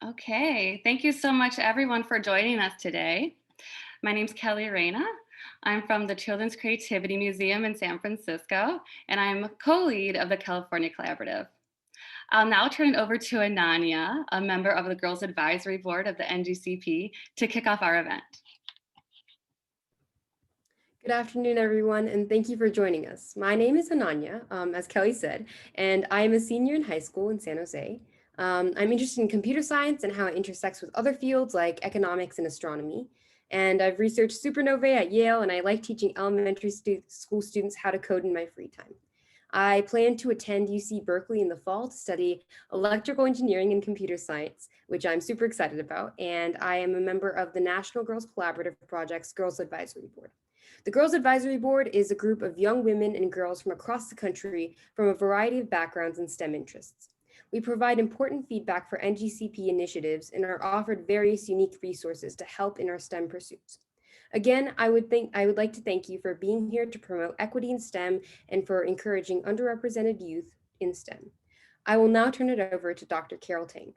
Okay, thank you so much everyone for joining us today. My name's Kelly Reyna. I'm from the Children's Creativity Museum in San Francisco, and I'm co-lead of the California Collaborative. I'll now turn it over to Ananya, a member of the Girls Advisory Board of the NGCP, to kick off our event. Good afternoon, everyone, and thank you for joining us. My name is Ananya, as Kelly said, and I am a senior in high school in San Jose. I'm interested in computer science and how it intersects with other fields like economics and astronomy. And I've researched supernovae at Yale, and I like teaching elementary school students how to code in my free time. I plan to attend UC Berkeley in the fall to study electrical engineering and computer science, which I'm super excited about, and I am a member of the National Girls Collaborative Project's Girls Advisory Board. The Girls Advisory Board is a group of young women and girls from across the country from a variety of backgrounds and STEM interests. We provide important feedback for NGCP initiatives and are offered various unique resources to help in our STEM pursuits. Again, I would like to thank you for being here to promote equity in STEM and for encouraging underrepresented youth in STEM. I will now turn it over to Dr. Carol Tang.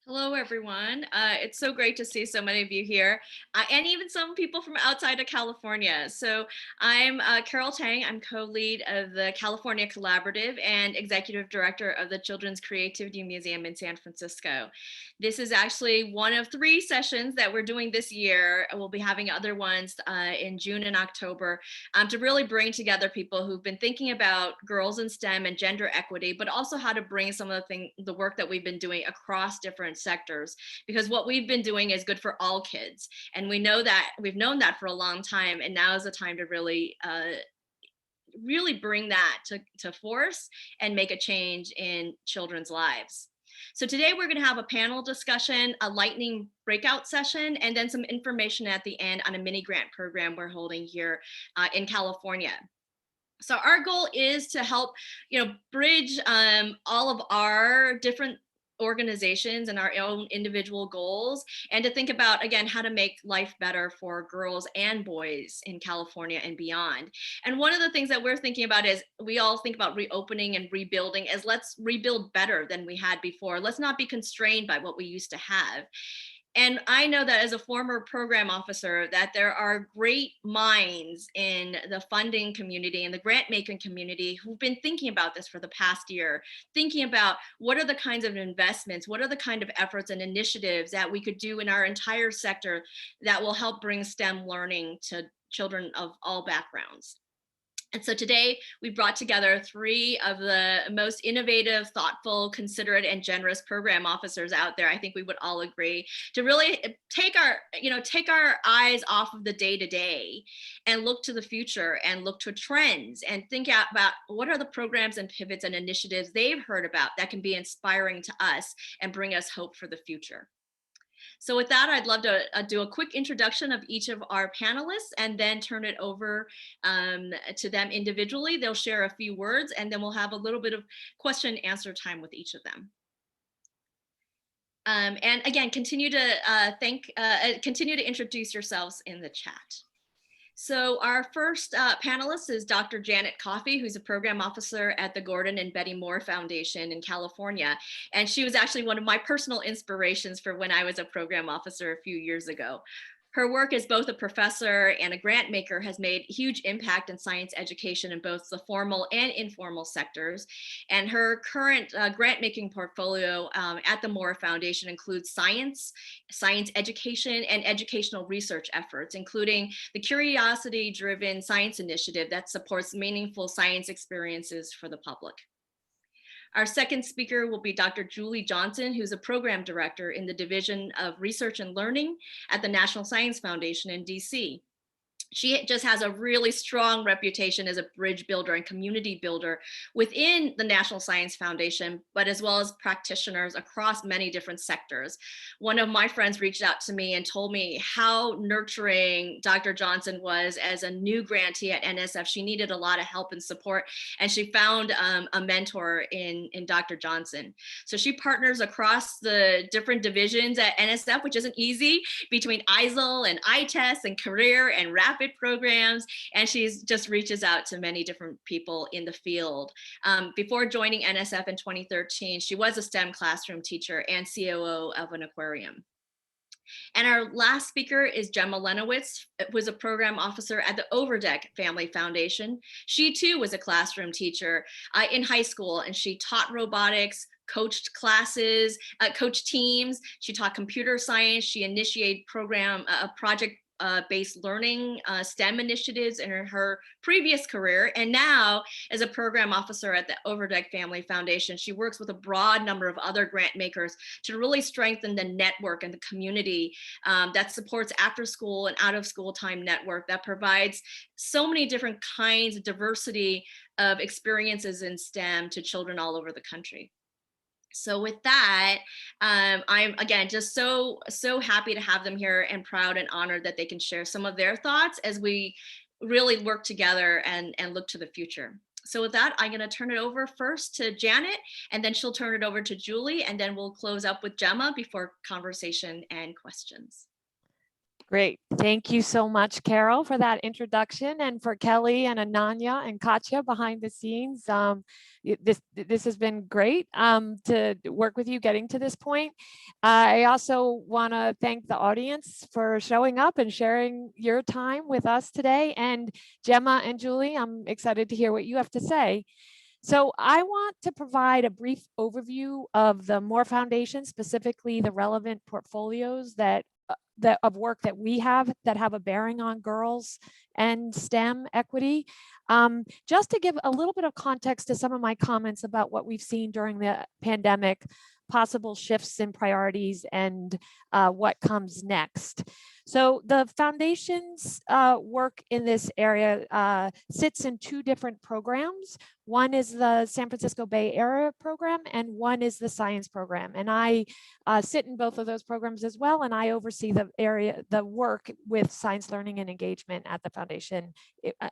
Hello, everyone. It's so great to see so many of you here, and even some people from outside of California. So I'm Carol Tang. I'm co-lead of the California Collaborative and executive director of the Children's Creativity Museum in San Francisco. This is actually one of 3 sessions that we're doing this year. We'll be having other ones in June and October to really bring together people who've been thinking about girls in STEM and gender equity, but also how to bring some of the work that we've been doing across different sectors, because what we've been doing is good for all kids, and we've known that for a long time, and now is the time to really bring that to force and make a change in children's lives. So today we're going to have a panel discussion, a lightning breakout session, and then some information at the end on a mini grant program we're holding here in California. So our goal is to help, bridge all of our different organizations and our own individual goals, and to think about, again, how to make life better for girls and boys in California and beyond. And one of the things that we're thinking about is, we all think about reopening and rebuilding as, let's rebuild better than we had before. Let's not be constrained by what we used to have. And I know that as a former program officer, that there are great minds in the funding community and the grant making community who've been thinking about this for the past year, thinking about what are the kinds of investments, what are the kind of efforts and initiatives that we could do in our entire sector that will help bring STEM learning to children of all backgrounds. And so today we brought together 3 of the most innovative, thoughtful, considerate, and generous program officers out there. I think we would all agree, to really take our eyes off of the day-to-day and look to the future and look to trends and think about what are the programs and pivots and initiatives they've heard about that can be inspiring to us and bring us hope for the future. So with that, I'd love to do a quick introduction of each of our panelists and then turn it over to them individually. They'll share a few words, and then we'll have a little bit of question and answer time with each of them. And again, continue to introduce yourselves in the chat. So our first panelist is Dr. Janet Coffey, who's a program officer at the Gordon and Betty Moore Foundation in California. And she was actually one of my personal inspirations for when I was a program officer a few years ago. Her work as both a professor and a grant maker has made huge impact in science education in both the formal and informal sectors. And her current grant making portfolio at the Moore Foundation includes science education, and educational research efforts, including the curiosity-driven science initiative that supports meaningful science experiences for the public. Our second speaker will be Dr. Julie Johnson, who's a program director in the Division of Research and Learning at the National Science Foundation in DC. She just has a really strong reputation as a bridge builder and community builder within the National Science Foundation, but as well as practitioners across many different sectors. One of my friends reached out to me and told me how nurturing Dr. Johnson was as a new grantee at NSF. She needed a lot of help and support, and she found a mentor in Dr. Johnson. So she partners across the different divisions at NSF, which isn't easy, between ISIL and ITES and career and rapid nonprofit programs, and she's just reaches out to many different people in the field. Before joining NSF in 2013, she was a STEM classroom teacher and COO of an aquarium. And our last speaker is Gemma Lenowitz, who is a program officer at the Overdeck Family Foundation. She too was a classroom teacher in high school, and she taught robotics, coached classes, coached teams. She taught computer science. She initiated project based learning STEM initiatives in her previous career. And now, as a program officer at the Overdeck Family Foundation, she works with a broad number of other grant makers to really strengthen the network and the community that supports after school and out of school time network that provides so many different kinds of diversity of experiences in STEM to children all over the country. So with that, I'm again just so happy to have them here and proud and honored that they can share some of their thoughts as we really work together and look to the future. So with that, I'm going to turn it over first to Janet, and then she'll turn it over to Julie, and then we'll close up with Gemma before conversation and questions. Great. Thank you so much, Carol, for that introduction, and for Kelly and Ananya and Katya behind the scenes. This has been great to work with you getting to this point. I also want to thank the audience for showing up and sharing your time with us today. And Gemma and Julie, I'm excited to hear what you have to say. So I want to provide a brief overview of the Moore Foundation, specifically the relevant portfolios of work that we have that have a bearing on girls and STEM equity. Just to give a little bit of context to some of my comments about what we've seen during the pandemic, possible shifts in priorities, and what comes next. So the foundation's work in this area sits in two different programs. One is the San Francisco Bay Area program, and one is the science program. And I sit in both of those programs as well, and I oversee the work with science learning and engagement at the foundation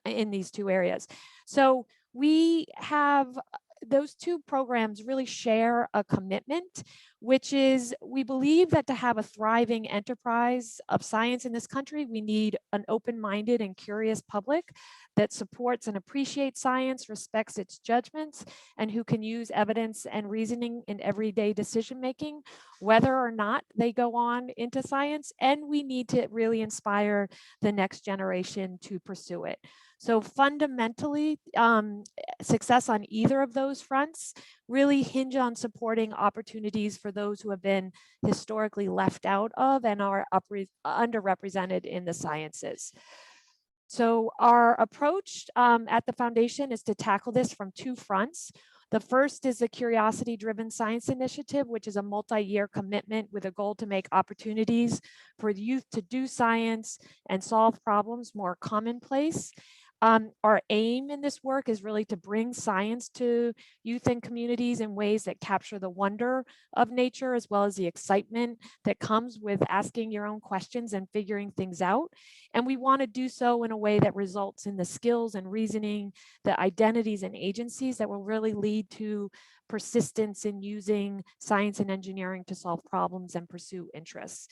in these two areas. So we have those two programs really share a commitment, which is we believe that to have a thriving enterprise of science in this country, we need an open-minded and curious public that supports and appreciates science, respects its judgments, and who can use evidence and reasoning in everyday decision-making, whether or not they go on into science. And we need to really inspire the next generation to pursue it. So fundamentally, success on either of those fronts really hinge on supporting opportunities for those who have been historically left out of and are underrepresented in the sciences. So our approach at the foundation is to tackle this from two fronts. The first is the Curiosity-Driven Science Initiative, which is a multi-year commitment with a goal to make opportunities for youth to do science and solve problems more commonplace. Our aim in this work is really to bring science to youth and communities in ways that capture the wonder of nature, as well as the excitement that comes with asking your own questions and figuring things out. And we want to do so in a way that results in the skills and reasoning, the identities and agencies that will really lead to persistence in using science and engineering to solve problems and pursue interests.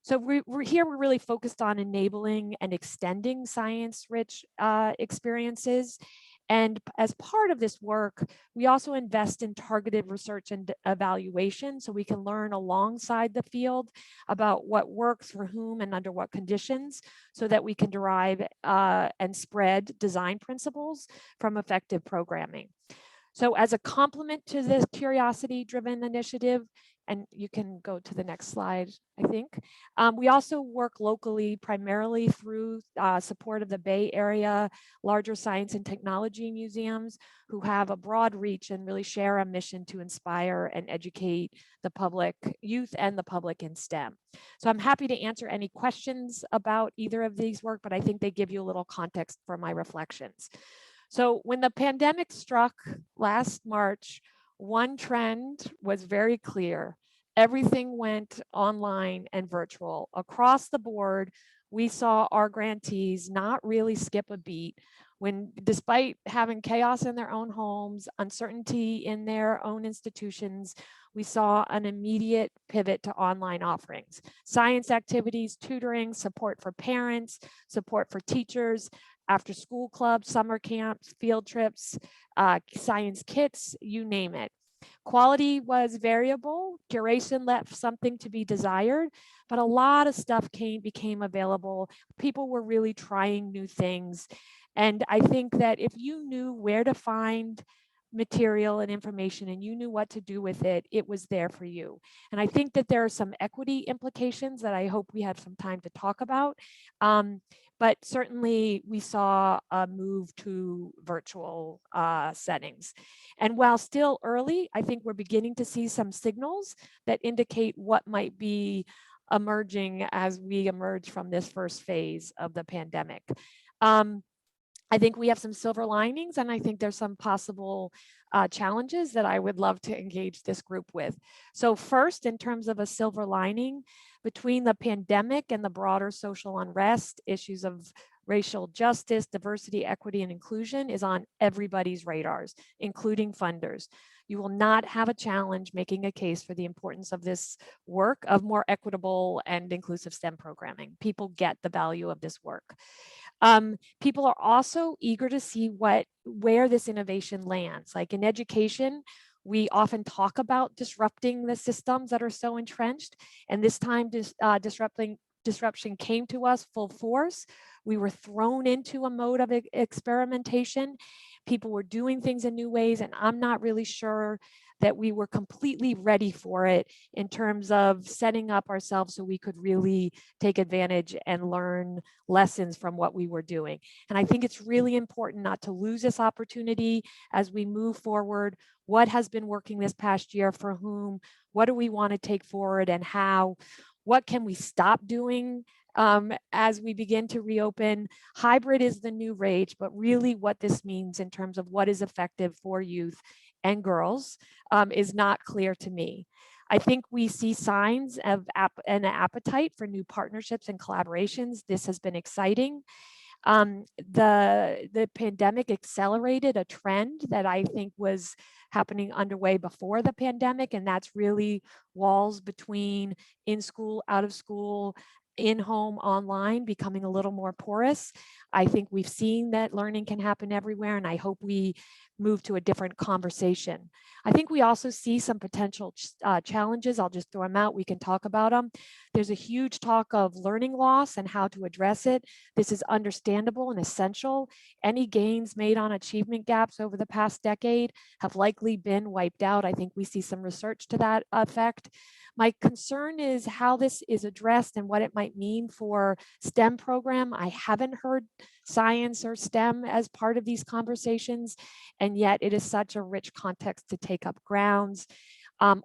So we're really focused on enabling and extending science-rich experiences. And as part of this work, we also invest in targeted research and evaluation so we can learn alongside the field about what works for whom and under what conditions, so that we can derive and spread design principles from effective programming. So as a complement to this curiosity-driven initiative, and you can go to the next slide, I think. We also work locally, primarily through support of the Bay Area larger science and technology museums, who have a broad reach and really share a mission to inspire and educate the public, youth and the public in STEM. So I'm happy to answer any questions about either of these work, but I think they give you a little context for my reflections. So when the pandemic struck last March, one trend was very clear. Everything went online and virtual. Across the board, we saw our grantees not really skip a beat. when, despite having chaos in their own homes, uncertainty in their own institutions, we saw an immediate pivot to online offerings, science activities, tutoring, support for parents, support for teachers, after school clubs, summer camps, field trips, science kits, you name it. Quality was variable, curation left something to be desired, but a lot of stuff became available. People were really trying new things. And I think that if you knew where to find material and information and you knew what to do with it, it was there for you. And I think that there are some equity implications that I hope we have some time to talk about. But certainly we saw a move to virtual settings. And while still early, I think we're beginning to see some signals that indicate what might be emerging as we emerge from this first phase of the pandemic. I think we have some silver linings, and I think there's some possible challenges that I would love to engage this group with. So first, in terms of a silver lining, between the pandemic and the broader social unrest, issues of racial justice, diversity, equity, and inclusion is on everybody's radars, including funders. You will not have a challenge making a case for the importance of this work of more equitable and inclusive STEM programming. People get the value of this work. People are also eager to see where this innovation lands. Like in education, we often talk about disrupting the systems that are so entrenched, and this time disruption came to us full force. We were thrown into a mode of experimentation. People were doing things in new ways, and I'm not really sure that we were completely ready for it in terms of setting up ourselves so we could really take advantage and learn lessons from what we were doing. And I think it's really important not to lose this opportunity as we move forward. What has been working this past year for whom? What do we want to take forward and how? What can we stop doing as we begin to reopen? Hybrid is the new rage, but really what this means in terms of what is effective for youth and girls is not clear to me. I think we see signs of an appetite for new partnerships and collaborations. This has been exciting. The pandemic accelerated a trend that I think was happening underway before the pandemic, and that's really walls between in school, out of school, in-home, online becoming a little more porous. I think we've seen that learning can happen everywhere, and I hope we move to a different conversation. I think we also see some potential challenges. I'll just throw them out. We can talk about them. There's a huge talk of learning loss and how to address it. This is understandable and essential. Any gains made on achievement gaps over the past decade have likely been wiped out. I think we see some research to that effect. My concern is how this is addressed and what it might mean for STEM program. I haven't heard science or STEM as part of these conversations, and yet it is such a rich context to take up grounds.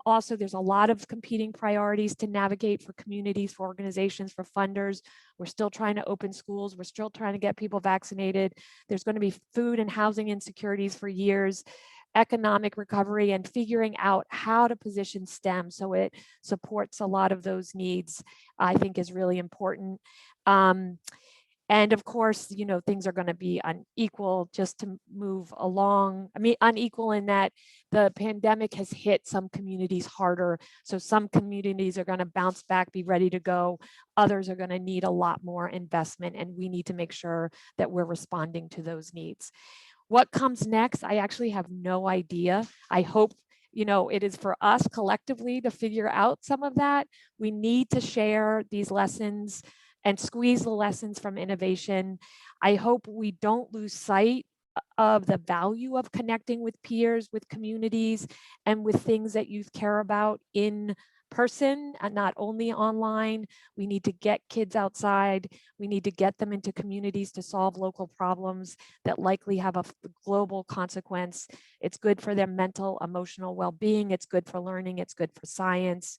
Also, there's a lot of competing priorities to navigate for communities, for organizations, for funders. We're still trying to open schools. We're still trying to get people vaccinated. There's going to be food and housing insecurities for years, economic recovery, and figuring out how to position STEM so it supports a lot of those needs, I think is really important. And of course, you know, things are going to be unequal just to move along. I mean, unequal in that the pandemic has hit some communities harder. So some communities are going to bounce back, be ready to go. Others are going to need a lot more investment, and we need to make sure that we're responding to those needs. What comes next? I actually have no idea. I hope, you know, it is for us collectively to figure out some of that. We need to share these lessons and squeeze the lessons from innovation. I hope we don't lose sight of the value of connecting with peers, with communities, and with things that youth care about in person and not only online. We need to get kids outside. We need to get them into communities to solve local problems that likely have a global consequence. It's good for their mental, emotional well-being. It's good for learning. It's good for science.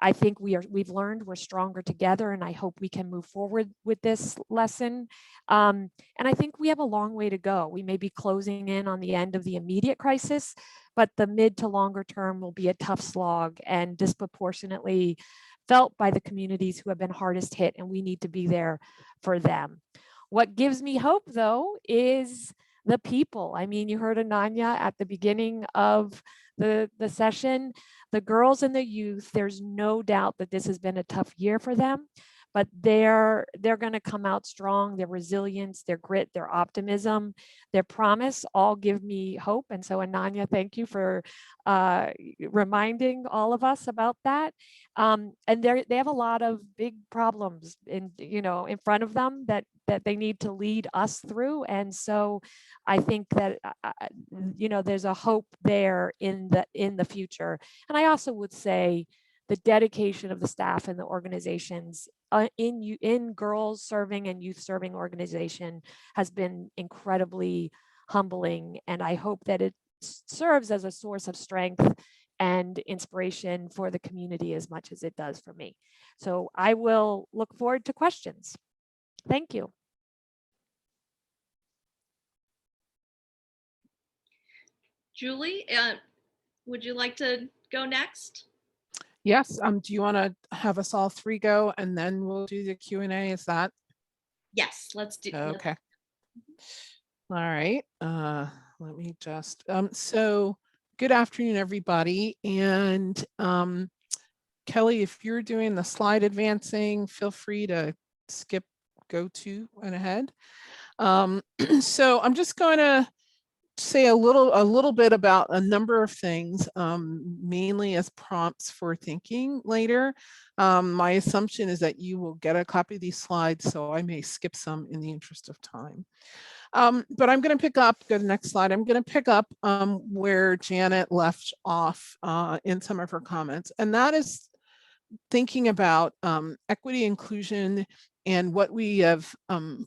I think we've learned we're stronger together, and I hope we can move forward with this lesson. And I think we have a long way to go. We may be closing in on the end of the immediate crisis, but the mid to longer term will be a tough slog and disproportionately felt by the communities who have been hardest hit, and we need to be there for them. What gives me hope, though, is the people. I mean, you heard Ananya at the beginning of the session, the girls and the youth, there's no doubt that this has been a tough year for them, but they're going to come out strong. Their resilience, their grit, their optimism, their promise all give me hope. And so Ananya, thank you for reminding all of us about that. And they have a lot of big problems in front of them that they need to lead us through. And so I think that there's a hope there in the future. And I also would say the dedication of the staff and the organizations in girls serving and youth serving organization has been incredibly humbling. And I hope that it serves as a source of strength and inspiration for the community as much as it does for me. So I will look forward to questions. Thank you. Julie, would you like to go next? Yes. Do you want to have us all three go and then we'll do the Q&A? Is that? Yes, let's do. Okay. All right. Let me just, so good afternoon, everybody. And Kelly, if you're doing the slide advancing, feel free to skip, go to and ahead. So I'm just going to say a little bit about a number of things, mainly as prompts for thinking later. My assumption is that you will get a copy of these slides, so I may skip some in the interest of time. But I'm going to pick up, go to the next slide. I'm going to pick up where Janet left off in some of her comments, and that is thinking about equity, inclusion, and what we have,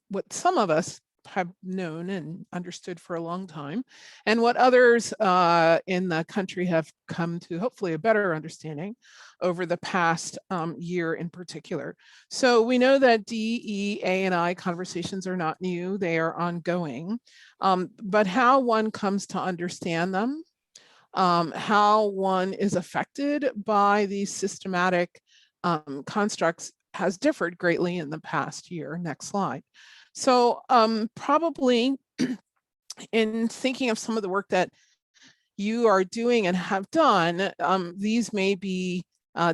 what some of us have known and understood for a long time, and what others in the country have come to hopefully a better understanding over the past year in particular. So we know that DE&I conversations are not new, they are ongoing, but how one comes to understand them, how one is affected by these systematic constructs has differed greatly in the past year. Next slide. So probably in thinking of some of the work that you are doing and have done, these may be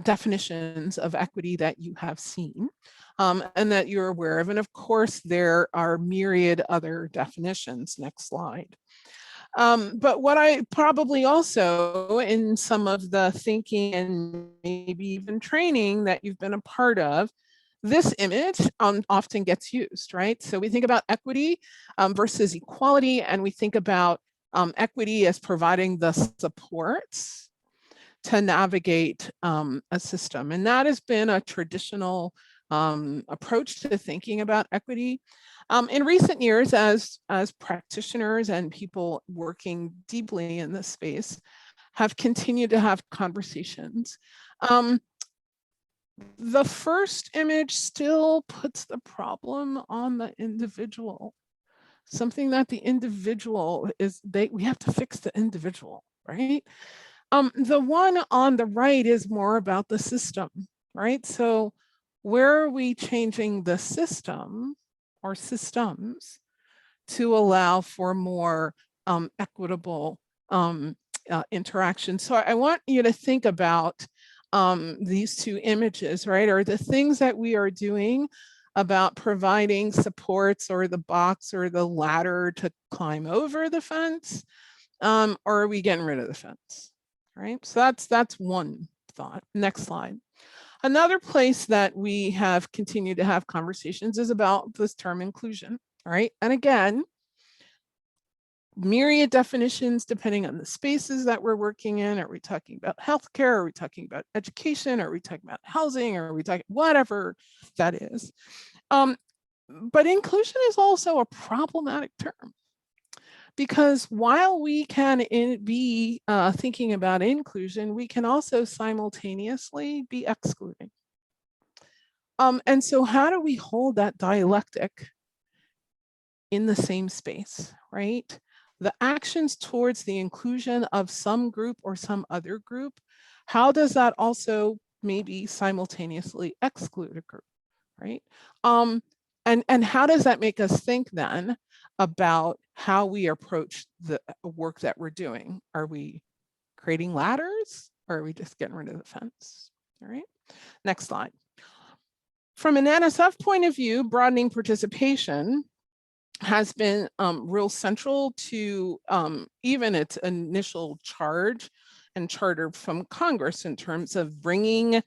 definitions of equity that you have seen and that you're aware of. And of course, there are myriad other definitions. Next slide. But what I probably also in some of the thinking and maybe even training that you've been a part of, this image often gets used, right? So we think about equity versus equality, and we think about equity as providing the supports to navigate a system. And that has been a traditional approach to thinking about equity. In recent years, as practitioners and people working deeply in this space have continued to have conversations, the first image still puts the problem on the individual. Something that the individual is, we have to fix the individual, right? The one on the right is more about the system, right? So where are we changing the system or systems to allow for more equitable interaction? So I want you to think about these two images, right? Are the things that we are doing about providing supports or the box or the ladder to climb over the fence, or are we getting rid of the fence, right? So that's one thought. Next slide. Another place that we have continued to have conversations is about this term inclusion, right? And again, myriad definitions depending on the spaces that we're working in. Are we talking about healthcare? Are we talking about education? Are we talking about housing? Or are we talking whatever that is? But inclusion is also a problematic term, because while we can be thinking about inclusion, we can also simultaneously be excluding. And so how do we hold that dialectic in the same space, right? The actions towards the inclusion of some group or some other group, how does that also maybe simultaneously exclude a group, right? and how does that make us think then about how we approach the work that we're doing? Are we creating ladders, or are we just getting rid of the fence? All right, next slide. From an NSF point of view, broadening participation has been real central to even its initial charge and charter from Congress in terms of bringing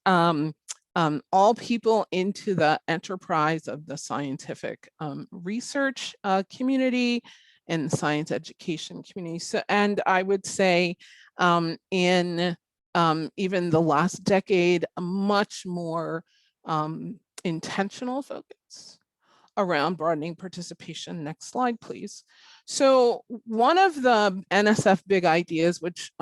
all people into the enterprise of the scientific research community and science education community. So, and I would say in even the last decade, a much more intentional focus around broadening participation. Next slide, please. So one of the NSF big ideas, which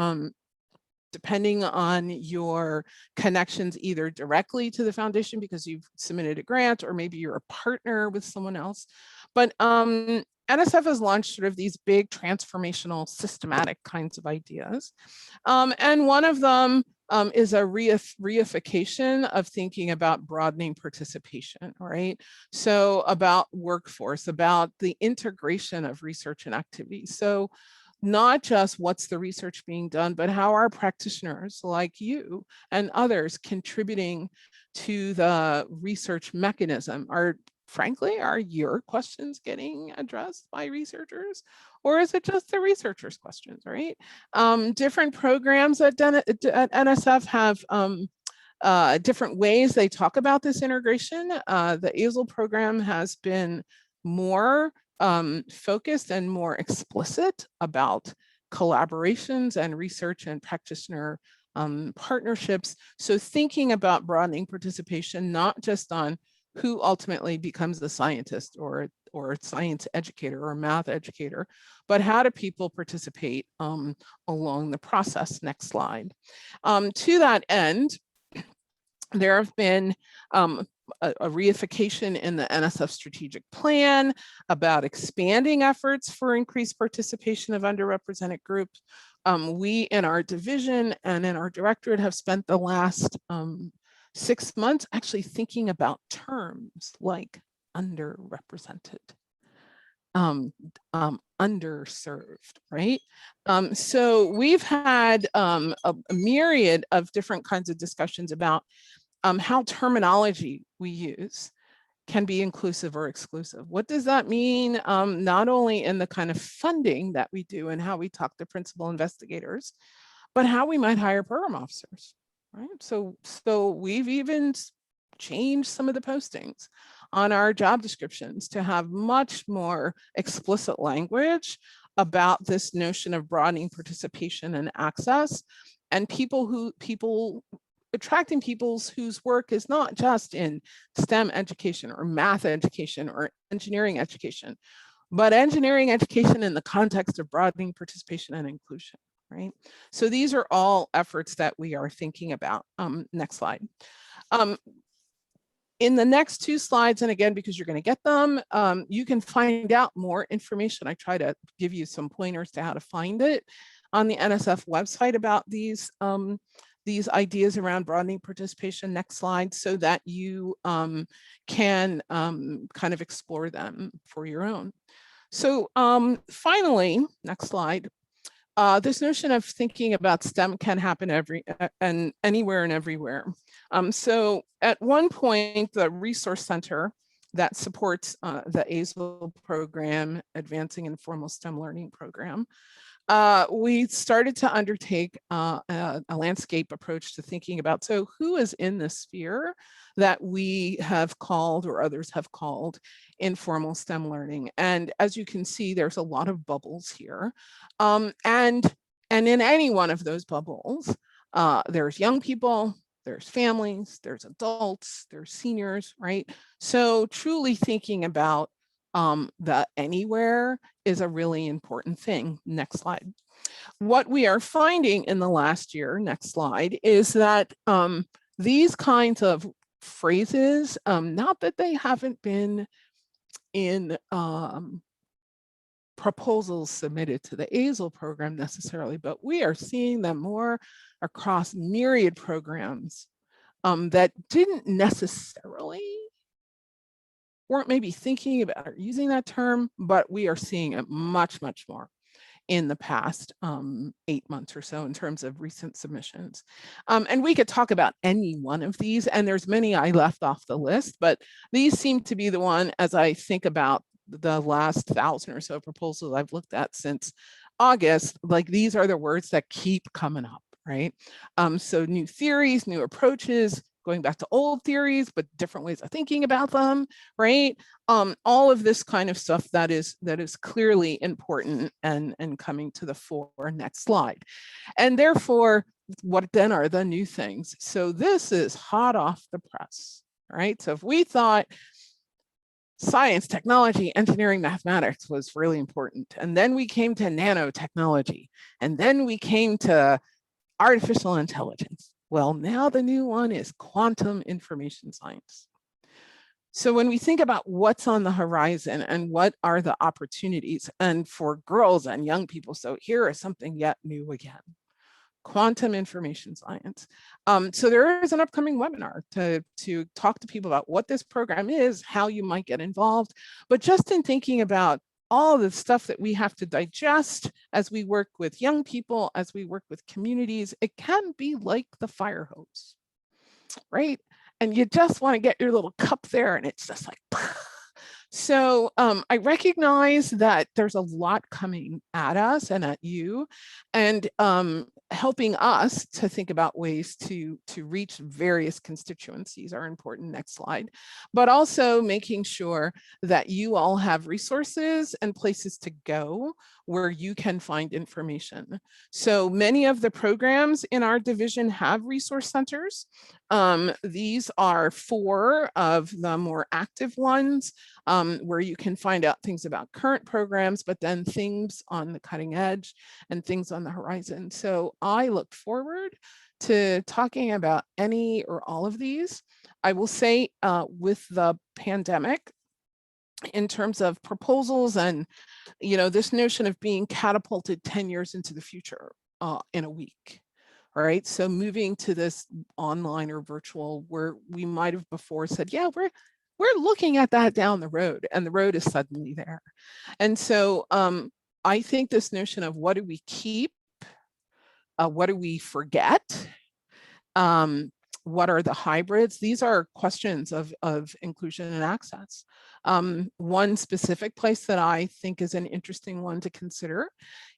depending on your connections either directly to the foundation because you've submitted a grant, or maybe you're a partner with someone else, but NSF has launched sort of these big transformational systematic kinds of ideas. And one of them is a reification of thinking about broadening participation, right? So about workforce, about the integration of research and activities. So not just what's the research being done, but how are practitioners like you and others contributing to the research mechanism? Frankly, are your questions getting addressed by researchers, or is it just the researchers' questions, right? Different programs at NSF have different ways they talk about this integration. The ASL program has been more focused and more explicit about collaborations and research and practitioner partnerships. So thinking about broadening participation, not just on who ultimately becomes a scientist or a science educator or a math educator, but how do people participate along the process? Next slide. To that end, there have been a reification in the NSF strategic plan about expanding efforts for increased participation of underrepresented groups. We in our division and in our directorate have spent the last 6 months actually thinking about terms like underrepresented, underserved, right? So we've had a myriad of different kinds of discussions about how terminology we use can be inclusive or exclusive. What does that mean, not only in the kind of funding that we do and how we talk to principal investigators, but how we might hire program officers, right? So we've even changed some of the postings on our job descriptions to have much more explicit language about this notion of broadening participation and access, and attracting people whose work is not just in STEM education or math education or engineering education, but engineering education in the context of broadening participation and inclusion, right? So these are all efforts that we are thinking about. Next slide. In the next 2 slides, and again, because you're going to get them, you can find out more information. I try to give you some pointers to how to find it on the NSF website about these ideas around broadening participation. Next slide, so that you can kind of explore them for your own. So finally, next slide. This notion of thinking about STEM can happen anywhere and everywhere. So at one point, the resource center that supports the ASL program, Advancing Informal STEM Learning Program, we started to undertake a landscape approach to thinking about, so who is in this sphere that we have called, or others have called, informal STEM learning? And as you can see, there's a lot of bubbles here. And in any one of those bubbles, there's young people, there's families, there's adults, there's seniors, right? So truly thinking about the anywhere is a really important thing. Next slide. What we are finding in the last year, next slide, is that these kinds of phrases, not that they haven't been in proposals submitted to the ASL program necessarily, but we are seeing them more across myriad programs that didn't necessarily weren't maybe thinking about or using that term, but we are seeing it much, much more in the past 8 months or so in terms of recent submissions. And we could talk about any one of these, and there's many I left off the list, but these seem to be the one as I think about the last 1,000 or so proposals I've looked at since August, like these are the words that keep coming up, right? So new theories, new approaches, going back to old theories, but different ways of thinking about them, right? All of this kind of stuff that is clearly important and coming to the fore. Next slide. And therefore, what then are the new things? So this is hot off the press, right? So if we thought science, technology, engineering, mathematics was really important, and then we came to nanotechnology, and then we came to artificial intelligence. Well, now the new one is quantum information science. So when we think about what's on the horizon and what are the opportunities, and for girls and young people, so here is something yet new again. Quantum information science. So there is an upcoming webinar to talk to people about what this program is, how you might get involved, but just in thinking about all the stuff that we have to digest as we work with young people, as we work with communities, it can be like the fire hose, right? And you just want to get your little cup there and it's just like, so I recognize that there's a lot coming at us and at you, and helping us to think about ways to reach various constituencies are important. Next slide. But also making sure that you all have resources and places to go where you can find information. So many of the programs in our division have resource centers. These are 4 of the more active ones, where you can find out things about current programs, but then things on the cutting edge and things on the horizon. So I look forward to talking about any or all of these. I will say with the pandemic, in terms of proposals and, this notion of being catapulted 10 years into the future in a week. All right, so moving to this online or virtual, where we might have before said, yeah, we're looking at that down the road, and the road is suddenly there. And so I think this notion of what do we keep, what do we forget, what are the hybrids? These are questions of inclusion and access. One specific place that I think is an interesting one to consider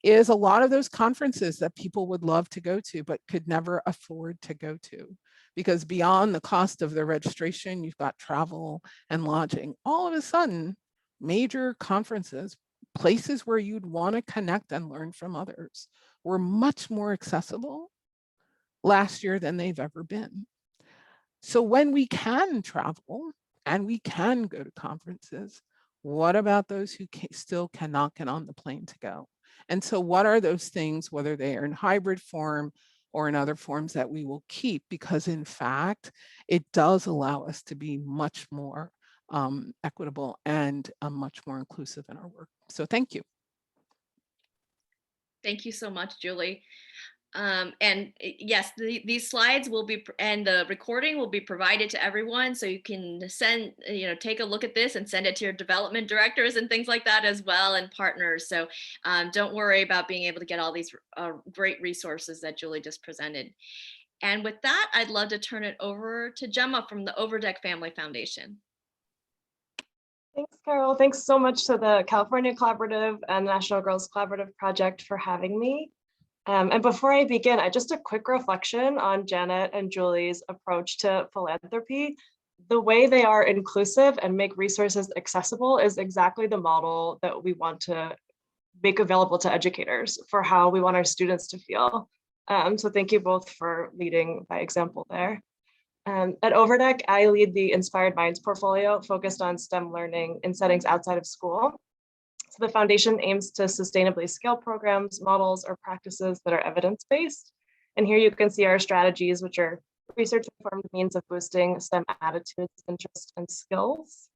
is a lot of those conferences that people would love to go to, but could never afford to go to. Because beyond the cost of the registration, you've got travel and lodging. All of a sudden, major conferences, places where you'd want to connect and learn from others, were much more accessible last year than they've ever been. So when we can travel and we can go to conferences, what about those who still cannot get on the plane to go? And so what are those things, whether they are in hybrid form or in other forms, that we will keep? Because in fact, it does allow us to be much more equitable and much more inclusive in our work. So thank you. Thank you so much, Julie. And yes, these slides will be, and the recording will be provided to everyone, so you can send, take a look at this and send it to your development directors and things like that as well, and partners. So don't worry about being able to get all these great resources that Julie just presented. And with that, I'd love to turn it over to Gemma from the Overdeck Family Foundation. Thanks, Carol. Thanks so much to the California Collaborative and National Girls Collaborative Project for having me. And before I begin, just a quick reflection on Janet and Julie's approach to philanthropy. The way they are inclusive and make resources accessible is exactly the model that we want to make available to educators for how we want our students to feel. So thank you both for leading by example there. At Overdeck, I lead the Inspired Minds portfolio focused on STEM learning in settings outside of school. So the foundation aims to sustainably scale programs, models, or practices that are evidence-based. And here you can see our strategies, which are research-informed means of boosting STEM attitudes, interests, and skills.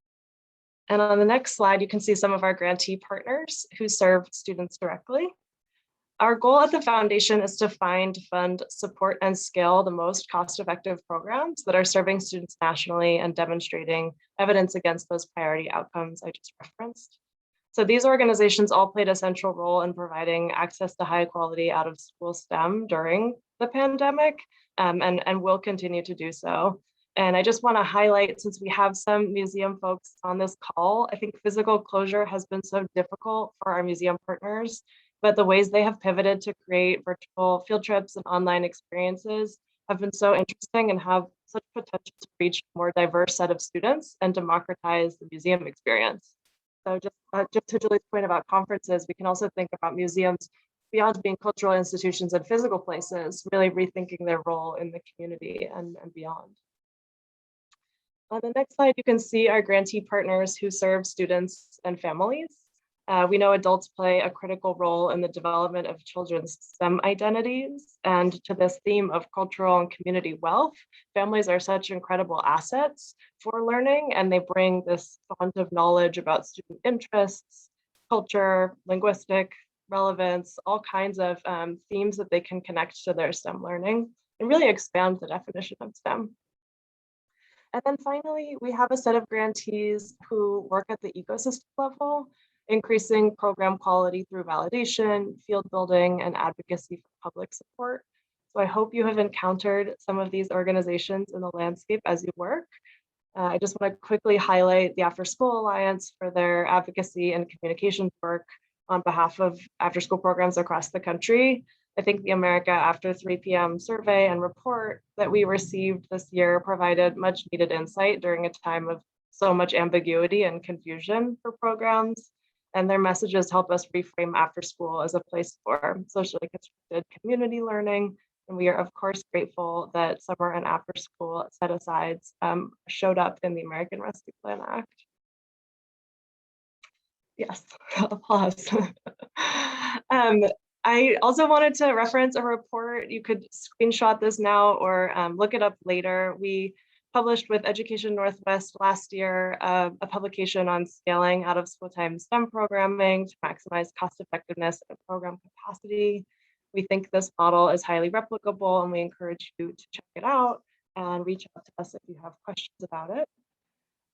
And on the next slide, you can see some of our grantee partners who serve students directly. Our goal at the foundation is to find, fund, support, and scale the most cost-effective programs that are serving students nationally and demonstrating evidence against those priority outcomes I just referenced. So these organizations all played a central role in providing access to high quality out of school STEM during the pandemic, and will continue to do so. And I just want to highlight, since we have some museum folks on this call, I think physical closure has been so difficult for our museum partners, but the ways they have pivoted to create virtual field trips and online experiences have been so interesting and have such potential to reach a more diverse set of students and democratize the museum experience. So just to Julie's point about conferences, we can also think about museums beyond being cultural institutions and physical places, really rethinking their role in the community and beyond. On the next slide, you can see our grantee partners who serve students and families. We know adults play a critical role in the development of children's STEM identities. And to this theme of cultural and community wealth, families are such incredible assets for learning, and they bring this font of knowledge about student interests, culture, linguistic relevance, all kinds of themes that they can connect to their STEM learning and really expand the definition of STEM. And then finally, we have a set of grantees who work at the ecosystem level, increasing program quality through validation, field building, and advocacy for public support. So I hope you have encountered some of these organizations in the landscape as you work. I just want to quickly highlight the After School Alliance for their advocacy and communications work on behalf of after-school programs across the country. I think the America After 3 p.m. survey and report that we received this year provided much needed insight during a time of so much ambiguity and confusion for programs. And their messages help us reframe after school as a place for socially constructed community learning. And we are, of course, grateful that summer and after school set-asides showed up in the American Rescue Plan Act. Yes, applause. I also wanted to reference a report. You could screenshot this now or look it up later. We published with Education Northwest last year a publication on scaling out of school time STEM programming to maximize cost effectiveness and program capacity. We think this model is highly replicable, and we encourage you to check it out and reach out to us if you have questions about it.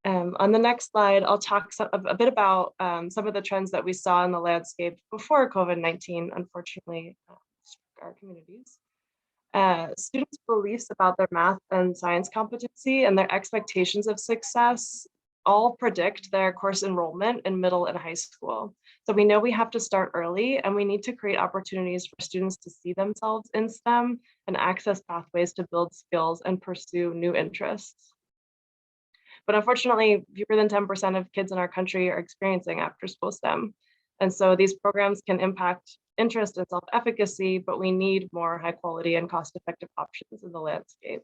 On the next slide, I'll talk a bit about some of the trends that we saw in the landscape before COVID-19, unfortunately, struck our communities. Students' beliefs about their math and science competency and their expectations of success all predict their course enrollment in middle and high school. So we know we have to start early, and we need to create opportunities for students to see themselves in STEM and access pathways to build skills and pursue new interests. But unfortunately, fewer than 10% of kids in our country are experiencing after-school STEM. And so these programs can impact interest and self-efficacy, but we need more high quality and cost-effective options in the landscape.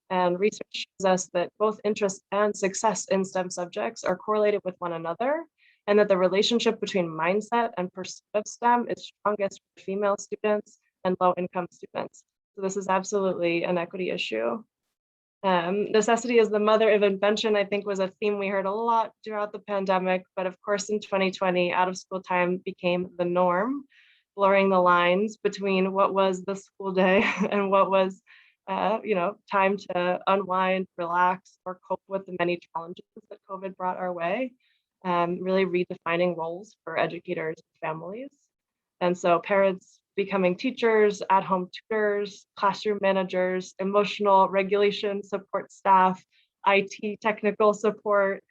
And research shows us that both interest and success in STEM subjects are correlated with one another, and that the relationship between mindset and pursuit of STEM is strongest for female students and low-income students. So this is absolutely an equity issue. Necessity is the mother of invention, I think, was a theme we heard a lot throughout the pandemic, but of course in 2020, out of school time became the norm, blurring the lines between what was the school day and what was time to unwind, relax, or cope with the many challenges that COVID brought our way, really redefining roles for educators and families. And so parents becoming teachers, at-home tutors, classroom managers, emotional regulation support staff, IT technical support.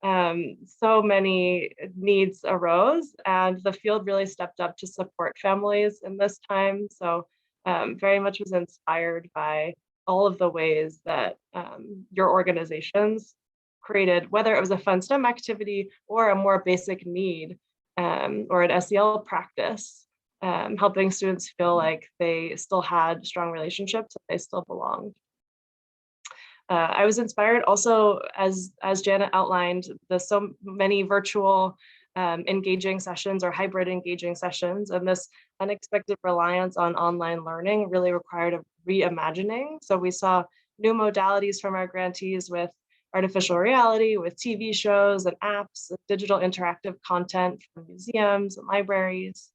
So many needs arose, and the field really stepped up to support families in this time. So very much was inspired by all of the ways that your organizations created, whether it was a fun STEM activity or a more basic need or an SEL practice. Helping students feel like they still had strong relationships, they still belonged. I was inspired also, as Janet outlined, the so many virtual engaging sessions or hybrid engaging sessions, and this unexpected reliance on online learning really required a reimagining. So we saw new modalities from our grantees with artificial reality, with TV shows and apps, digital interactive content from museums and libraries.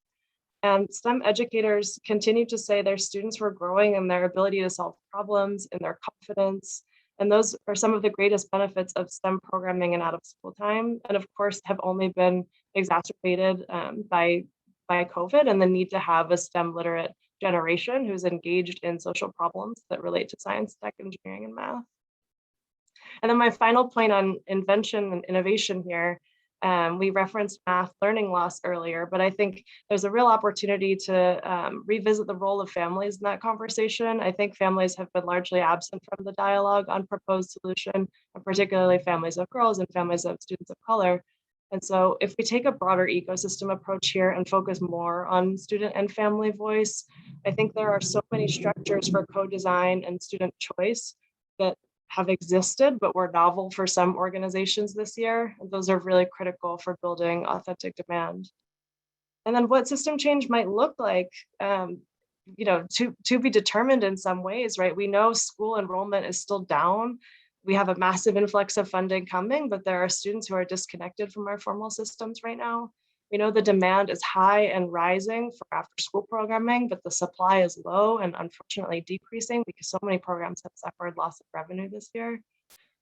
And STEM educators continue to say their students were growing in their ability to solve problems, in their confidence. And those are some of the greatest benefits of STEM programming and out of school time. And of course, have only been exacerbated by COVID and the need to have a STEM literate generation who's engaged in social problems that relate to science, tech, engineering, and math. And then my final point on invention and innovation here, we referenced math learning loss earlier, but I think there's a real opportunity to revisit the role of families in that conversation. I think families have been largely absent from the dialogue on proposed solution, and particularly families of girls and families of students of color. And so if we take a broader ecosystem approach here and focus more on student and family voice, I think there are so many structures for co-design and student choice that have existed, but were novel for some organizations this year. And those are really critical for building authentic demand. And then what system change might look like, to be determined in some ways, right? We know school enrollment is still down. We have a massive influx of funding coming, but there are students who are disconnected from our formal systems right now. We know the demand is high and rising for after school programming, but the supply is low and unfortunately decreasing because so many programs have suffered loss of revenue this year.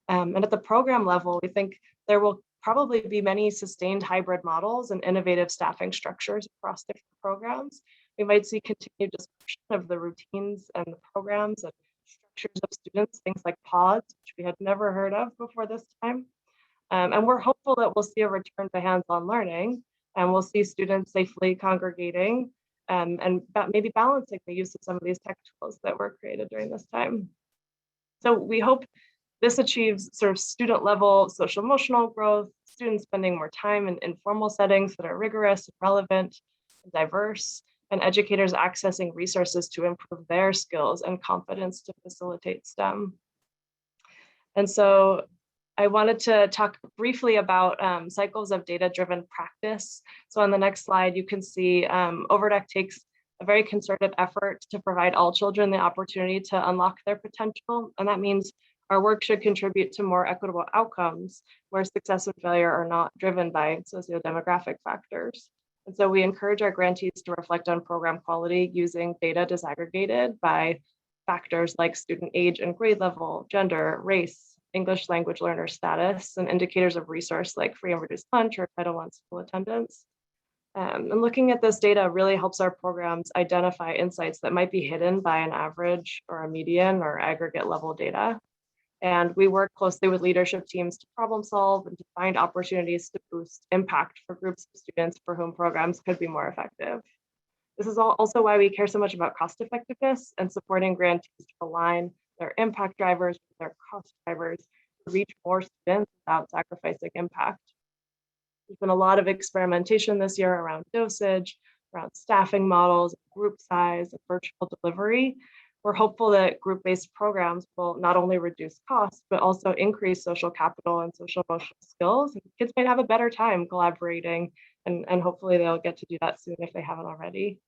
And at the program level, we think there will probably be many sustained hybrid models and innovative staffing structures across different programs. We might see continued discussion of the routines and the programs and structures of students, things like pods, which we had never heard of before this time. And we're hopeful that we'll see a return to hands-on learning, and we'll see students safely congregating and maybe balancing the use of some of these tech tools that were created during this time. So we hope this achieves sort of student level social emotional growth, students spending more time in informal settings that are rigorous, relevant, and diverse, and educators accessing resources to improve their skills and confidence to facilitate STEM. And so I wanted to talk briefly about cycles of data-driven practice. So on the next slide, you can see Overdeck takes a very concerted effort to provide all children the opportunity to unlock their potential. And that means our work should contribute to more equitable outcomes where success and failure are not driven by socio-demographic factors. And so we encourage our grantees to reflect on program quality using data disaggregated by factors like student age and grade level, gender, race, English language learner status, and indicators of resource like free and reduced lunch or Title I school attendance. And looking at this data really helps our programs identify insights that might be hidden by an average or a median or aggregate level data. And we work closely with leadership teams to problem solve and to find opportunities to boost impact for groups of students for whom programs could be more effective. This is also why we care so much about cost effectiveness and supporting grantees to align their impact drivers with their cost drivers to reach more students without sacrificing impact. There's been a lot of experimentation this year around dosage, around staffing models, group size, and virtual delivery. We're hopeful that group-based programs will not only reduce costs, but also increase social capital and social emotional skills. Kids might have a better time collaborating, and hopefully they'll get to do that soon if they haven't already.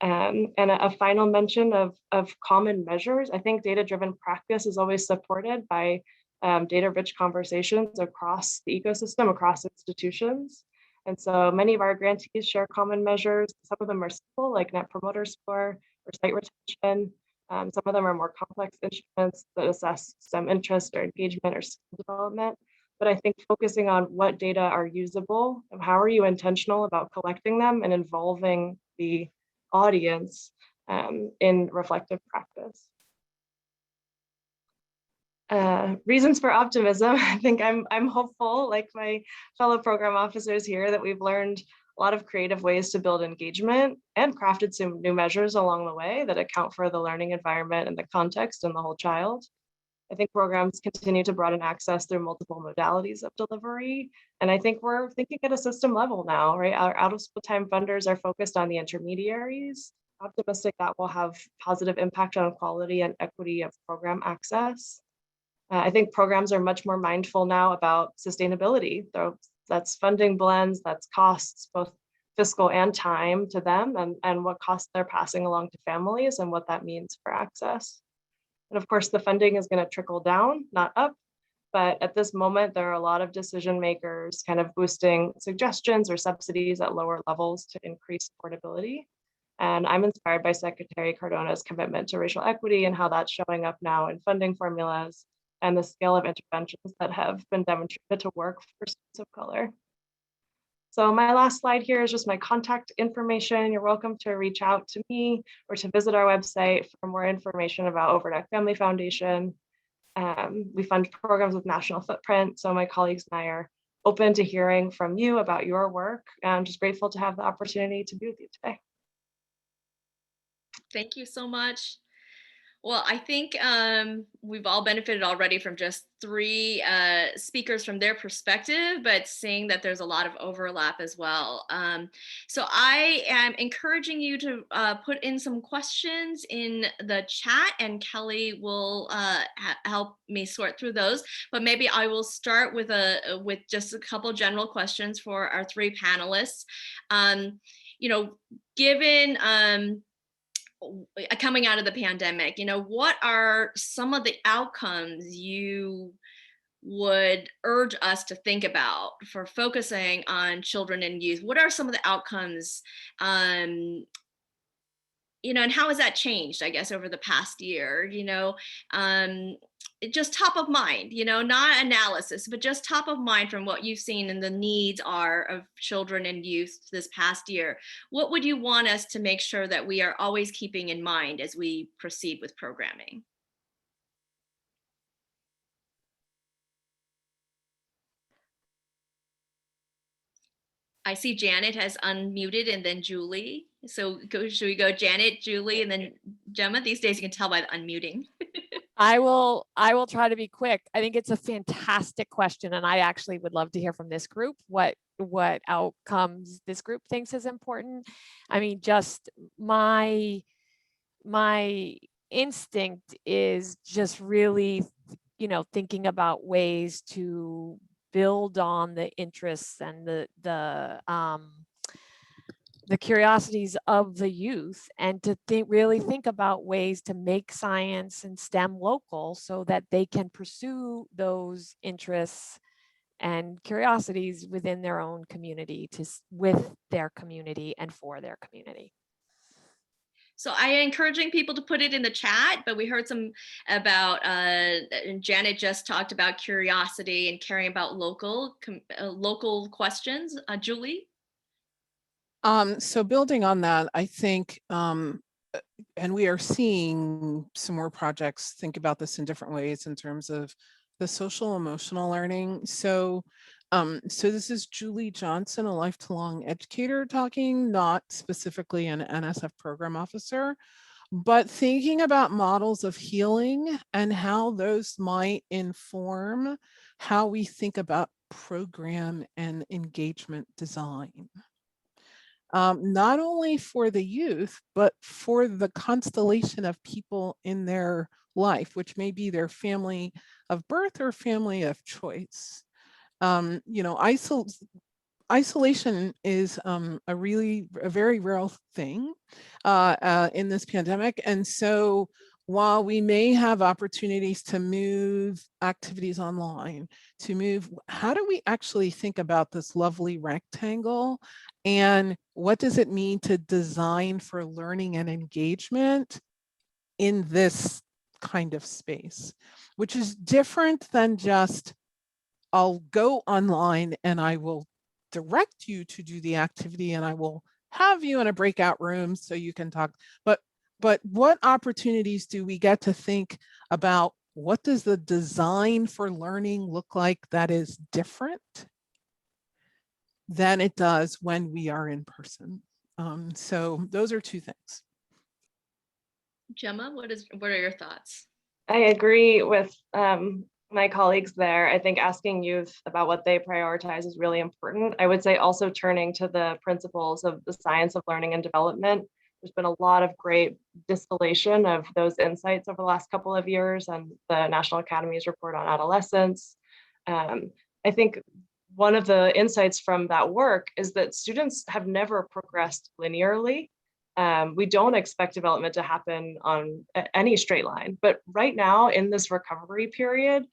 And a final mention of common measures. I think data-driven practice is always supported by data-rich conversations across the ecosystem, across institutions. And so many of our grantees share common measures. Some of them are simple, like Net Promoter Score or site retention. Some of them are more complex instruments that assess STEM interest or engagement or skill development. But I think focusing on what data are usable and how are you intentional about collecting them and involving the audience in reflective practice. Reasons for optimism. I think I'm hopeful, like my fellow program officers here, that we've learned a lot of creative ways to build engagement and crafted some new measures along the way that account for the learning environment and the context and the whole child. I think programs continue to broaden access through multiple modalities of delivery. And I think we're thinking at a system level now, right? Our out of school time funders are focused on the intermediaries, optimistic that will have positive impact on quality and equity of program access. I think programs are much more mindful now about sustainability. So that's funding blends, that's costs, both fiscal and time to them, and what costs they're passing along to families and what that means for access. And of course, the funding is going to trickle down, not up. But at this moment, there are a lot of decision makers kind of boosting suggestions or subsidies at lower levels to increase affordability. And I'm inspired by Secretary Cardona's commitment to racial equity and how that's showing up now in funding formulas and the scale of interventions that have been demonstrated to work for students of color. So my last slide here is just my contact information. You're welcome to reach out to me or to visit our website for more information about Overdeck Family Foundation. We fund programs with national footprint, so my colleagues and I are open to hearing from you about your work. I'm just grateful to have the opportunity to be with you today. Thank you so much. Well, I think we've all benefited already from just three speakers from their perspective, but seeing that there's a lot of overlap as well. So I am encouraging you to put in some questions in the chat, and Kelly will help me sort through those. But maybe I will start with just a couple general questions for our three panelists. Given coming out of the pandemic, what are some of the outcomes you would urge us to think about for focusing on children and youth? What are some of the outcomes, and how has that changed, I guess, over the past year? Just top of mind, not analysis, but just top of mind from what you've seen and the needs are of children and youth this past year. What would you want us to make sure that we are always keeping in mind as we proceed with programming? I see Janet has unmuted, and then Julie. So should we go Janet, Julie, and then Gemma? These days you can tell by the unmuting. I will try to be quick. I think it's a fantastic question, and I actually would love to hear from this group what outcomes this group thinks is important. I mean, just my instinct is just really, thinking about ways to build on the interests and the curiosities of the youth, and to really think about ways to make science and STEM local so that they can pursue those interests and curiosities within their own community, with their community and for their community. So I am encouraging people to put it in the chat, but we heard some about, Janet just talked about curiosity and caring about local questions. Julie? So building on that, I think, and we are seeing some more projects think about this in different ways in terms of the social emotional learning. So this is Julie Johnson, a lifelong educator, talking, not specifically an NSF program officer, but thinking about models of healing and how those might inform how we think about program and engagement design. Not only for the youth, but for the constellation of people in their life, which may be their family of birth or family of choice. Isolation is a very real thing in this pandemic. And so while we may have opportunities to move activities online, how do we actually think about this lovely rectangle? And what does it mean to design for learning and engagement in this kind of space, which is different than just, I'll go online and I will direct you to do the activity and I will have you in a breakout room so you can talk. But what opportunities do we get to think about? What does the design for learning look like that is different than it does when we are in person? So those are two things. Gemma, what are your thoughts? I agree with my colleagues there. I think asking youth about what they prioritize is really important. I would say also turning to the principles of the science of learning and development. There's been a lot of great distillation of those insights over the last couple of years, and the National Academy's report on adolescence. I think one of the insights from that work is that students have never progressed linearly. We don't expect development to happen on any straight line, but right now in this recovery period,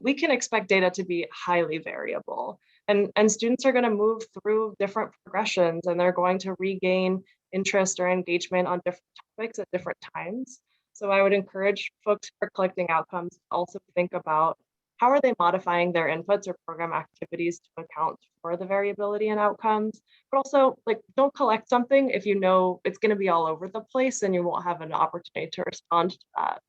we can expect data to be highly variable. And students are going to move through different progressions, and they're going to regain interest or engagement on different topics at different times. So I would encourage folks who are collecting outcomes to also think about how are they modifying their inputs or program activities to account for the variability in outcomes, but also like don't collect something if you know it's going to be all over the place and you won't have an opportunity to respond to that.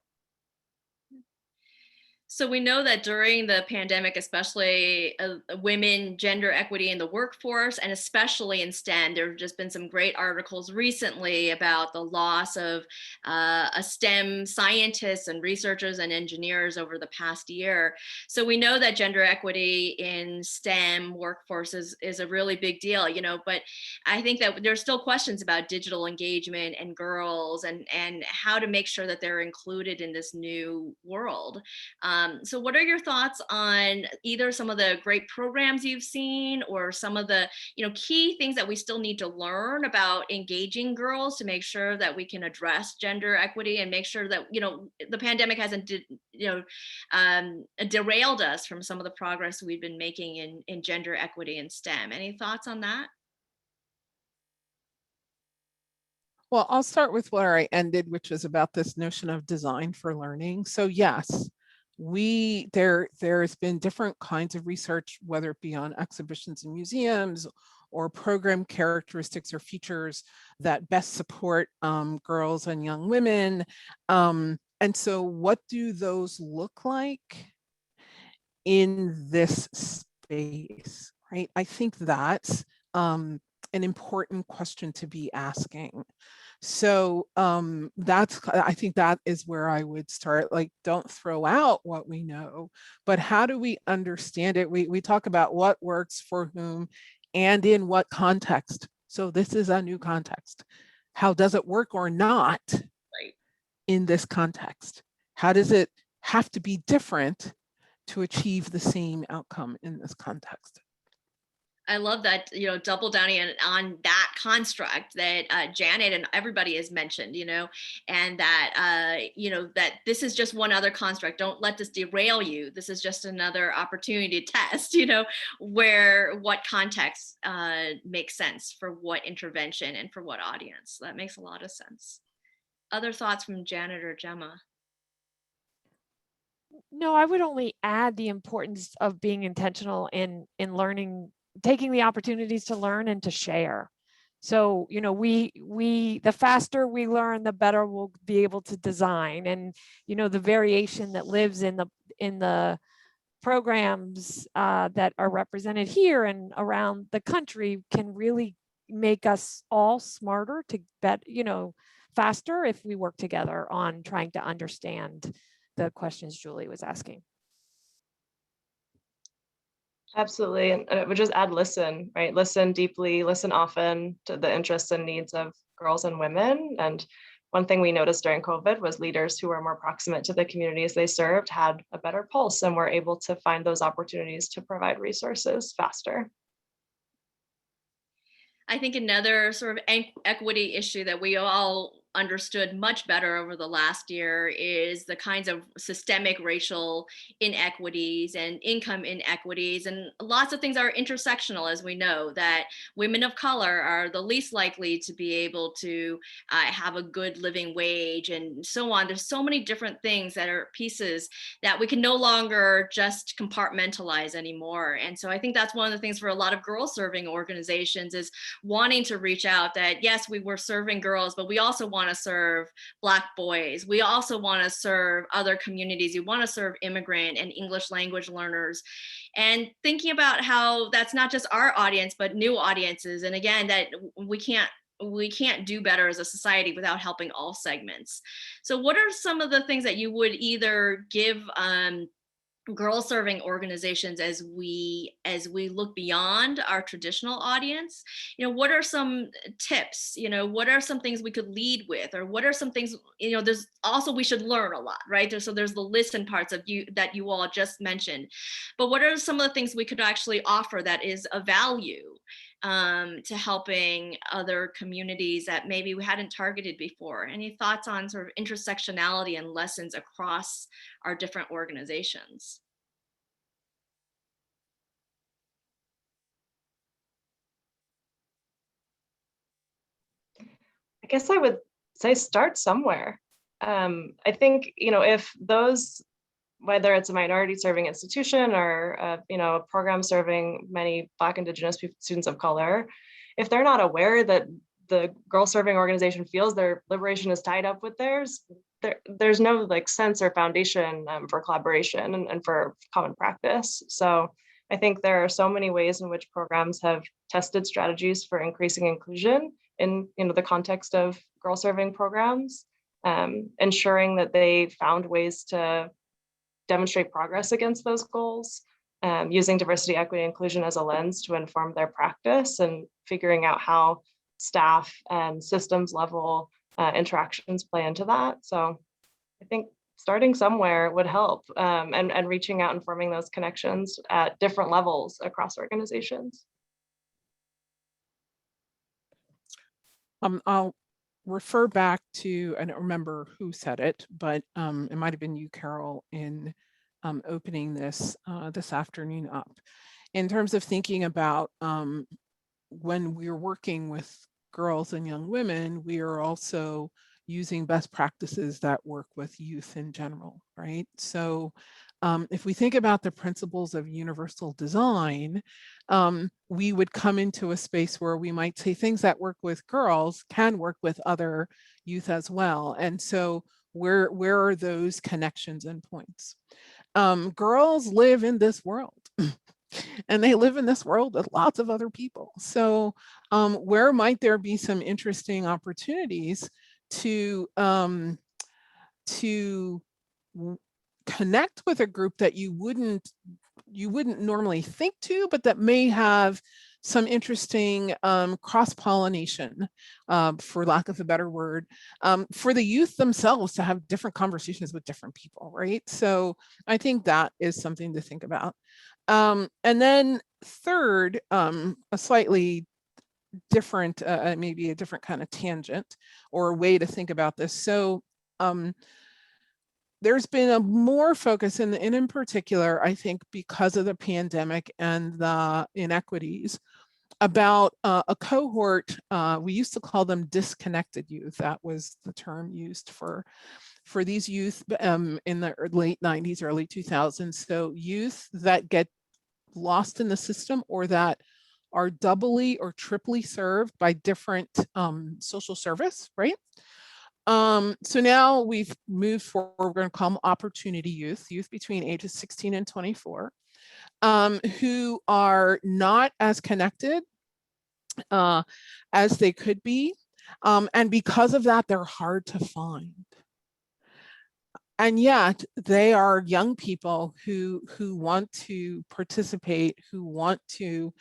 So we know that during the pandemic, especially women, gender equity in the workforce, and especially in STEM, there have just been some great articles recently about the loss of a STEM scientists and researchers and engineers over the past year. So we know that gender equity in STEM workforces is a really big deal, you know, but I think that there's still questions about digital engagement and girls and how to make sure that they're included in this new world. So what are your thoughts on either some of the great programs you've seen or some of the, you know, key things that we still need to learn about engaging girls to make sure that we can address gender equity and make sure that, you know, the pandemic hasn't, derailed us from some of the progress we've been making in gender equity in STEM. Any thoughts on that? Well, I'll start with where I ended, which is about this notion of design for learning. So yes, there's been different kinds of research, whether it be on exhibitions in museums or program characteristics or features that best support girls and young women. And so what do those look like in this space, right? I think that's an important question to be asking. So I think that is where I would start. Like, don't throw out what we know, but how do we understand it? We talk about what works for whom and in what context. So this is a new context. How does it work or not in this context? How does it have to be different to achieve the same outcome in this context? I love that, you know, double downing on that construct that Janet and everybody has mentioned, you know, and that, that this is just one other construct. Don't let this derail you. This is just another opportunity to test, you know, what context makes sense for what intervention and for what audience. That makes a lot of sense. Other thoughts from Janet or Gemma? No, I would only add the importance of being intentional in learning, taking the opportunities to learn and to share. So, you know, the faster we learn, the better we'll be able to design. And, you know, the variation that lives in the programs that are represented here and around the country can really make us all smarter to faster if we work together on trying to understand the questions Julie was asking. Absolutely. And it would just add listen, right? Listen deeply, listen often to the interests and needs of girls and women. And one thing we noticed during COVID was leaders who were more proximate to the communities they served had a better pulse and were able to find those opportunities to provide resources faster. I think another sort of equity issue that we all understood much better over the last year is the kinds of systemic racial inequities and income inequities. And lots of things are intersectional, as we know, that women of color are the least likely to be able to have a good living wage and so on. There's so many different things that are pieces that we can no longer just compartmentalize anymore. And so I think that's one of the things for a lot of girl serving organizations is wanting to reach out that, yes, we were serving girls, but we also want to serve Black boys. We also want to serve other communities. We want to serve immigrant and English language learners. And thinking about how that's not just our audience, but new audiences. And again, that we can't do better as a society without helping all segments. So what are some of the things that you would either give girl serving organizations as we look beyond our traditional audience? You know, what are some tips? You know, what are some things we could lead with, or what are some things, you know, there's also, we should learn a lot, right? So there's the listen parts of you that you all just mentioned, but what are some of the things we could actually offer that is of value to helping other communities that maybe we hadn't targeted before? Any thoughts on sort of intersectionality and lessons across our different organizations? guess I would say start somewhere. I think, if those, whether it's a minority serving institution or, a program serving many Black, Indigenous students of color, if they're not aware that the girl serving organization feels their liberation is tied up with theirs, there's no sense or foundation for collaboration and for common practice. So I think there are so many ways in which programs have tested strategies for increasing inclusion in the context of girl serving programs, ensuring that they found ways to demonstrate progress against those goals, using diversity, equity, inclusion as a lens to inform their practice, and figuring out how staff and systems level interactions play into that. So I think starting somewhere would help, and reaching out and forming those connections at different levels across organizations. I'll refer back to, I don't remember who said it, but it might have been you, Carol, in opening this afternoon up. In terms of thinking about when we're working with girls and young women, we are also using best practices that work with youth in general, right? So if we think about the principles of universal design, we would come into a space where we might say things that work with girls can work with other youth as well. And so where are those connections and points? Girls live in this world. And they live in this world with lots of other people. So where might there be some interesting opportunities to connect with a group that you wouldn't normally think to, but that may have some interesting cross-pollination, for lack of a better word, for the youth themselves to have different conversations with different people, right? So I think that is something to think about. And then third, a slightly different, maybe a different kind of tangent or a way to think about this. So there's been a more focus in particular, I think, because of the pandemic and the inequities, about a cohort, we used to call them disconnected youth. That was the term used for these youth in the late 90s, early 2000s. So youth that get lost in the system, or that are doubly or triply served by different social service, right? So now we've moved forward, we're going to call them opportunity youth between ages 16 and 24, who are not as connected as they could be. And because of that, they're hard to find. And yet they are young people who want to participate, who want to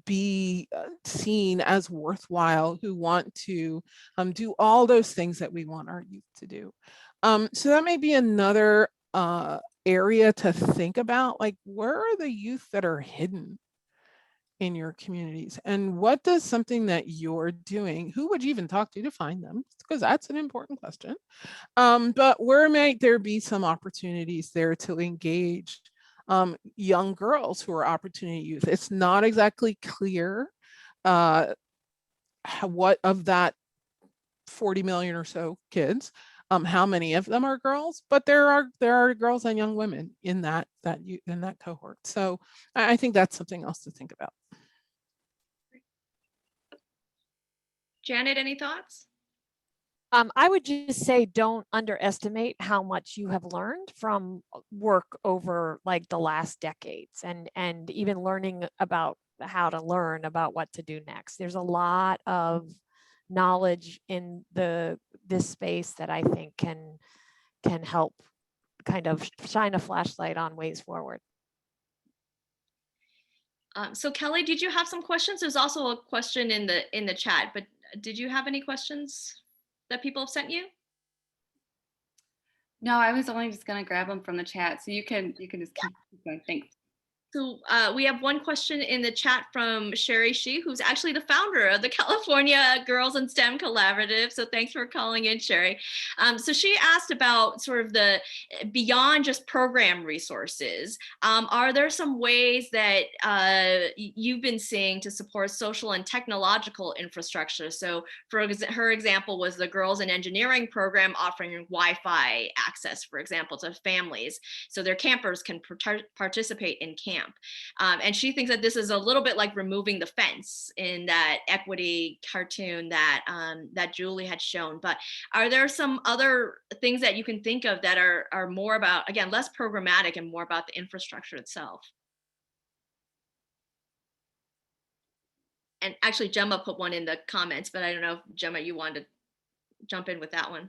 be seen as worthwhile, who want to do all those things that we want our youth to do. So that may be another area to think about, like, where are the youth that are hidden in your communities, and what does something that you're doing, who would you even talk to find them? Because that's an important question. But where might there be some opportunities there to engage young girls who are opportunity youth? It's not exactly clear what of that 40 million or so kids, how many of them are girls, but there are girls and young women in that cohort. So I think that's something else to think about. Janet, any thoughts? I would just say don't underestimate how much you have learned from work over like the last decades, and even learning about how to learn about what to do next. There's a lot of knowledge in this space that I think can help kind of shine a flashlight on ways forward. So Kelly, did you have some questions? There's also a question in the chat, but did you have any questions that people have sent you? No, I was only just going to grab them from the chat, so you can just keep going. Thanks. So we have one question in the chat from Sherry Shee, who's actually the founder of the California Girls in STEM Collaborative. So thanks for calling in, Sherry. So she asked about sort of the beyond just program resources. Are there some ways that you've been seeing to support social and technological infrastructure? So for her example was the Girls in Engineering program offering Wi-Fi access, for example, to families, so their campers can participate in camp. And she thinks that this is a little bit like removing the fence in that equity cartoon that that Julie had shown. But are there some other things that you can think of that are more about, again, less programmatic and more about the infrastructure itself? And actually, Gemma put one in the comments, but I don't know if Gemma, you wanted to jump in with that one.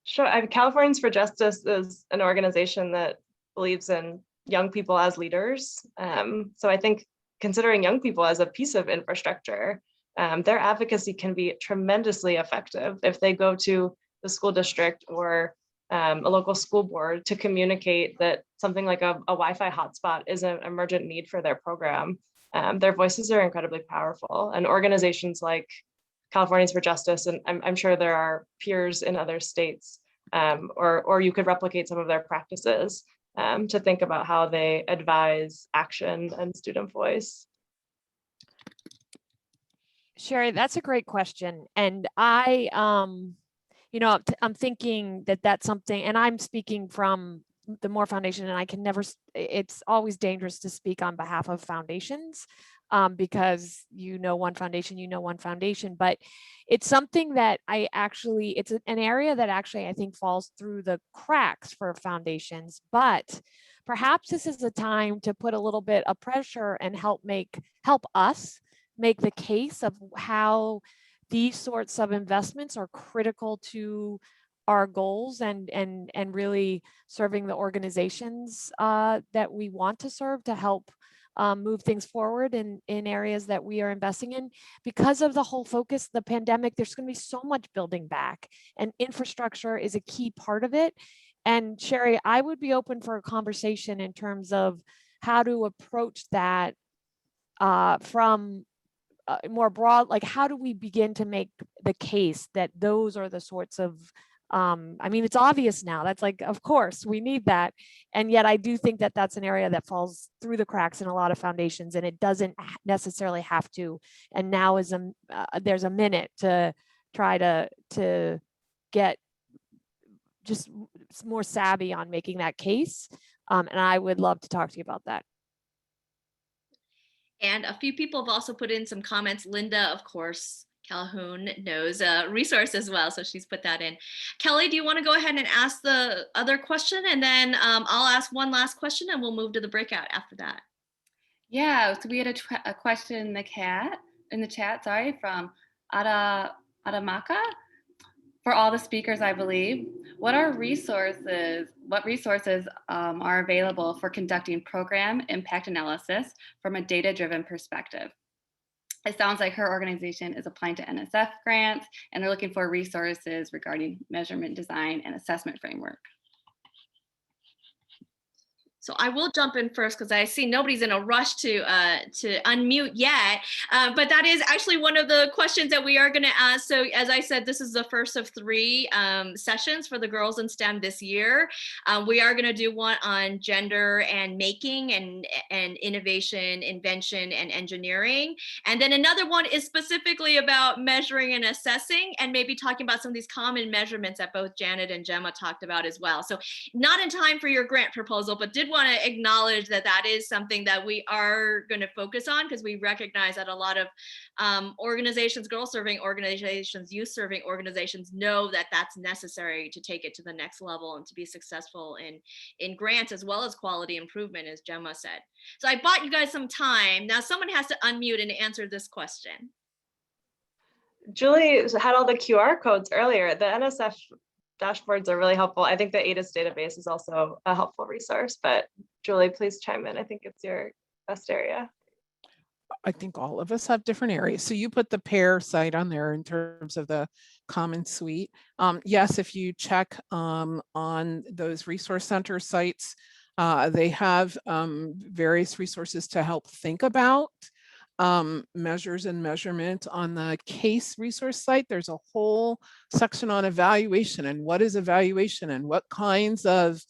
Sure. Californians for Justice is an organization that believes in young people as leaders. So I think considering young people as a piece of infrastructure, their advocacy can be tremendously effective if they go to the school district or a local school board to communicate that something like a Wi-Fi hotspot is an emergent need for their program. Their voices are incredibly powerful, and organizations like Californians for Justice, and I'm sure there are peers in other states, or you could replicate some of their practices to think about how they advise action and student voice. Sherry, that's a great question. And I, you know, I'm thinking that that's something, and I'm speaking from the Moore Foundation, and I can never, it's always dangerous to speak on behalf of foundations because one foundation, but it's something that it's an area that actually I think falls through the cracks for foundations, but perhaps this is a time to put a little bit of pressure and help us make the case of how these sorts of investments are critical to our goals and really serving the organizations that we want to serve to help move things forward in areas that we are investing in. Because of the whole focus, the pandemic, there's going to be so much building back, and infrastructure is a key part of it. And Sherry, I would be open for a conversation in terms of how to approach that from more broad, like how do we begin to make the case that those are the sorts of I mean, it's obvious now. That's like, of course, we need that. And yet I do think that that's an area that falls through the cracks in a lot of foundations, and it doesn't necessarily have to. And now is there's a minute to try to get just more savvy on making that case. And I would love to talk to you about that. And a few people have also put in some comments. Linda, of course, Calhoun knows resource as well, so she's put that in. Kelly, do you want to go ahead and ask the other question, and then I'll ask one last question, and we'll move to the breakout after that. Yeah, so we had a question in the chat, sorry, from Adamaka. For all the speakers, I believe, what resources are available for conducting program impact analysis from a data-driven perspective? It sounds like her organization is applying to NSF grants, and they're looking for resources regarding measurement design and assessment framework. So I will jump in first because I see nobody's in a rush to unmute yet, but that is actually one of the questions that we are going to ask. So as I said, this is the first of 3 sessions for the Girls in STEM this year. We are going to do one on gender and making and innovation, invention, and engineering. And then another one is specifically about measuring and assessing, and maybe talking about some of these common measurements that both Janet and Gemma talked about as well. So not in time for your grant proposal, but did want to acknowledge that that is something that we are going to focus on, because we recognize that a lot of organizations, girl serving organizations, youth serving organizations know that that's necessary to take it to the next level and to be successful in grants as well as quality improvement, as Gemma said. So I bought you guys some time. Now someone has to unmute and answer this question. Julie had all the QR codes earlier. The NSF dashboards are really helpful. I think the ADIS database is also a helpful resource, but Julie, please chime in. I think it's your best area. I think all of us have different areas. So you put the PAIR site on there in terms of the common suite. Yes, if you check on those resource center sites, They have various resources to help think about measures and measurement. On the CASE resource site, there's a whole section on evaluation and what is evaluation and what kinds of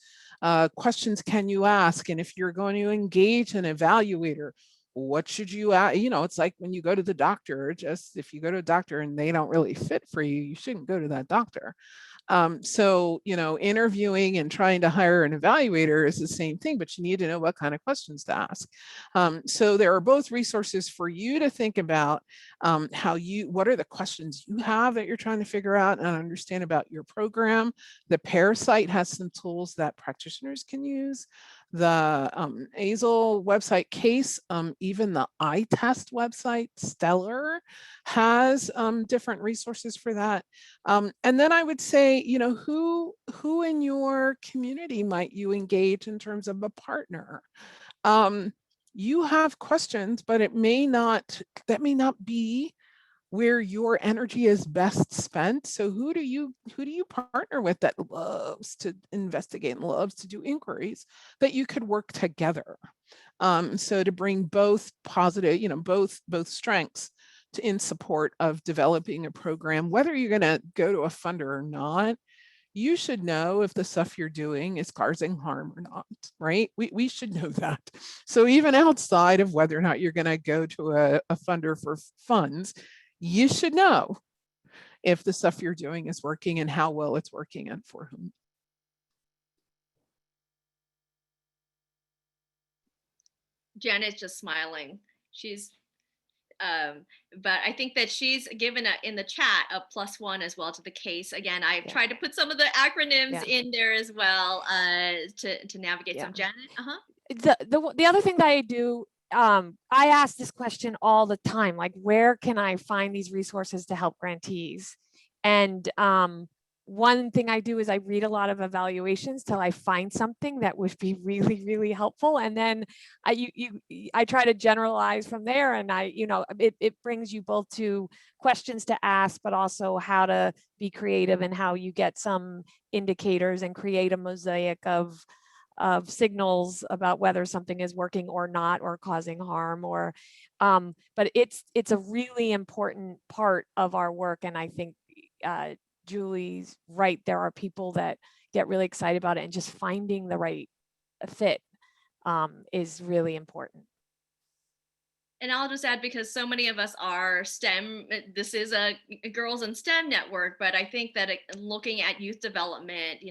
questions can you ask. And if you're going to engage an evaluator, what should you ask? You know, it's like when you go to the doctor, just if you go to a doctor and they don't really fit for you, you shouldn't go to that doctor. So, you know, interviewing and trying to hire an evaluator is the same thing, but you need to know what kind of questions to ask. So there are both resources for you to think about what are the questions you have that you're trying to figure out and understand about your program. The PAIR site has some tools that practitioners can use. The ASL website CASE, even the iTest website, Stellar, has different resources for that. And then I would say, you know, who in your community might you engage in terms of a partner? You have questions, but that may not be where your energy is best spent. So who do you partner with that loves to investigate and loves to do inquiries that you could work together? So to bring both positive, you know, both strengths in support of developing a program, whether you're going to go to a funder or not, you should know if the stuff you're doing is causing harm or not, right? We should know that. So even outside of whether or not you're going to go to a funder for funds, you should know if the stuff you're doing is working and how well it's working and for whom. Janet's just smiling. She's, but I think that she's given in the chat a +1 as well to the CASE. Again, I've tried to put some of the acronyms in there as well to navigate some. Janet, The other thing that I do, I ask this question all the time, like, where can I find these resources to help grantees? And one thing I do is I read a lot of evaluations till I find something that would be really, really helpful. And then I try to generalize from there. And it brings you both to questions to ask, but also how to be creative and how you get some indicators and create a mosaic of signals about whether something is working or not, or causing harm, or but it's a really important part of our work. And I think Julie's right, there are people that get really excited about it, and just finding the right fit is really important. And I'll just add, because so many of us are STEM, this is a girls in STEM network, but I think that looking at youth development,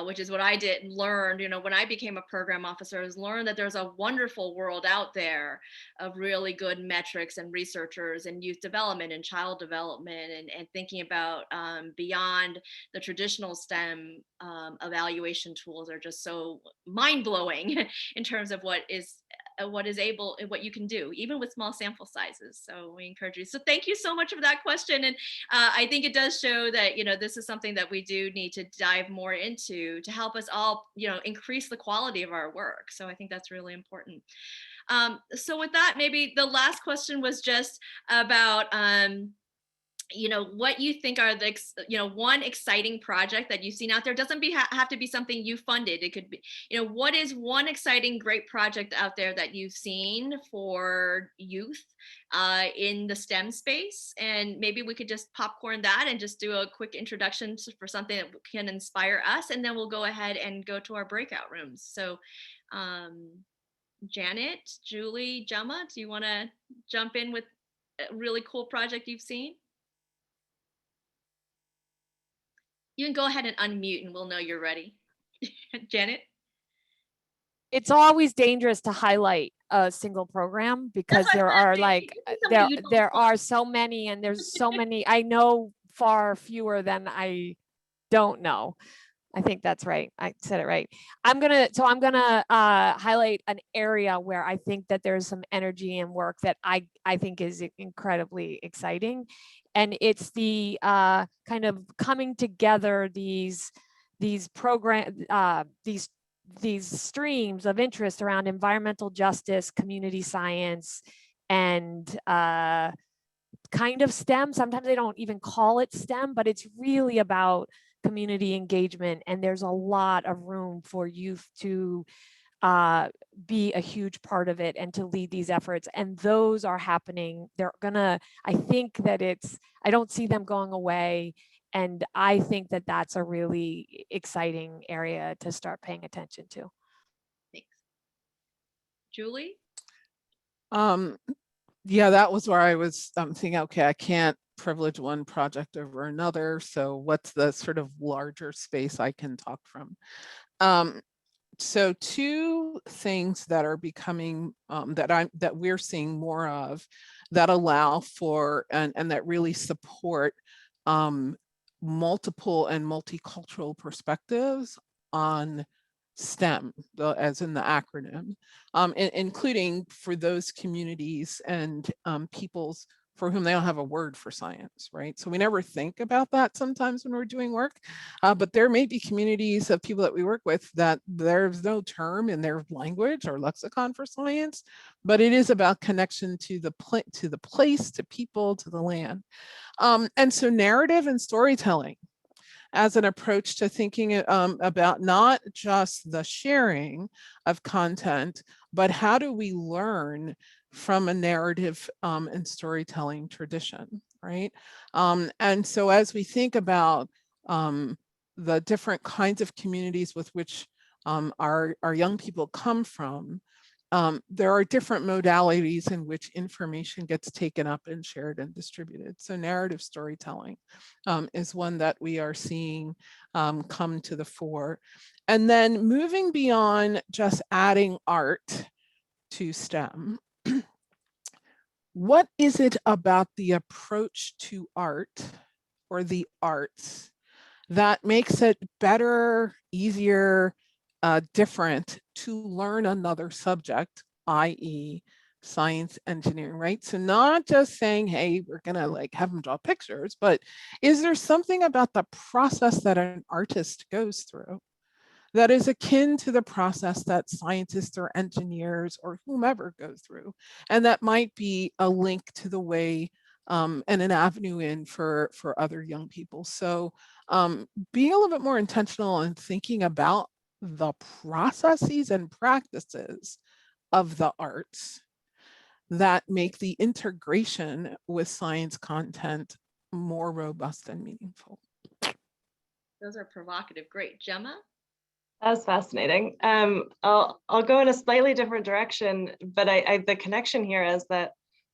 which is what I did and learned, when I became a program officer, is learned that there's a wonderful world out there of really good metrics and researchers in youth development and child development, and thinking about beyond the traditional STEM evaluation tools are just so mind-blowing in terms of what you can do, even with small sample sizes. So we encourage you. So thank you so much for that question. And I think it does show that, this is something that we do need to dive more into to help us all, increase the quality of our work. So I think that's really important. So with that, maybe the last question was just about, what you think are the, one exciting project that you've seen out there. It doesn't have to be something you funded. It could be, what is one exciting, great project out there that you've seen for youth in the STEM space? And maybe we could just popcorn that and just do a quick introduction for something that can inspire us. And then we'll go ahead and go to our breakout rooms. So Janet, Julie, Gemma, do you want to jump in with a really cool project you've seen? You can go ahead and unmute and we'll know you're ready. Janet? It's always dangerous to highlight a single program, because there are there are so many, and there's so many. I know far fewer than I don't know. I think that's right. I said it right. I'm gonna highlight an area where I think that there's some energy and work that I think is incredibly exciting. And it's the kind of coming together these streams of interest around environmental justice, community science, and kind of STEM. Sometimes they don't even call it STEM, but it's really about community engagement, and there's a lot of room for youth to be a huge part of it and to lead these efforts. And those are happening. I think that I don't see them going away. And I think that that's a really exciting area to start paying attention to. Thanks. Julie? Yeah, that was where I was thinking, okay, I can't privilege one project over another. So what's the sort of larger space I can talk from? So two things that are becoming that we're seeing more of that allow for and that really support multiple and multicultural perspectives on STEM, as in the acronym, including for those communities and peoples for whom they don't have a word for science, right? So we never think about that sometimes when we're doing work, but there may be communities of people that we work with that there's no term in their language or lexicon for science, but it is about connection to the place, to people, to the land. And so narrative and storytelling as an approach to thinking about not just the sharing of content, but how do we learn from a narrative and storytelling tradition, right? And so as we think about the different kinds of communities with which our young people come from, there are different modalities in which information gets taken up and shared and distributed. So narrative storytelling is one that we are seeing come to the fore. And then moving beyond just adding art to STEM, what is it about the approach to art or the arts that makes it better, easier, different to learn another subject, i.e. science, engineering, right? So not just saying, hey, we're gonna like have them draw pictures, but is there something about the process that an artist goes through that is akin to the process that scientists or engineers or whomever go through? And that might be a link to the way and an avenue in for other young people. So being a little bit more intentional and thinking about the processes and practices of the arts that make the integration with science content more robust and meaningful. Those are provocative. Great. Gemma? That's fascinating. I'll go in a slightly different direction, but the connection here is that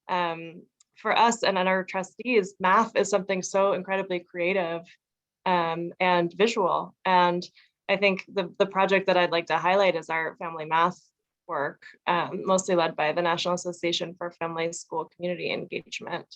for us and our trustees, math is something so incredibly creative and visual. And I think the project that I'd like to highlight is our family math work, mostly led by the National Association for Family School Community Engagement.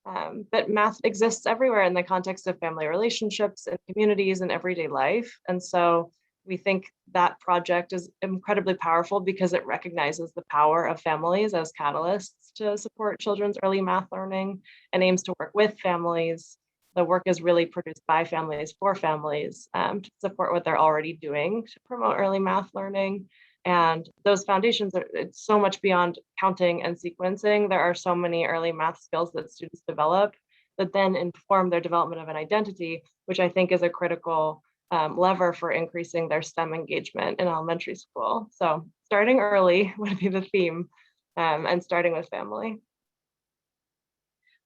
But math exists everywhere in the context of family relationships and communities and everyday life. And so we think that project is incredibly powerful because it recognizes the power of families as catalysts to support children's early math learning and aims to work with families. The work is really produced by families for families to support what they're already doing to promote early math learning. And those foundations it's so much beyond counting and sequencing. There are so many early math skills that students develop that then inform their development of an identity, which I think is a critical lever for increasing their STEM engagement in elementary school. So starting early would be the theme, and starting with family.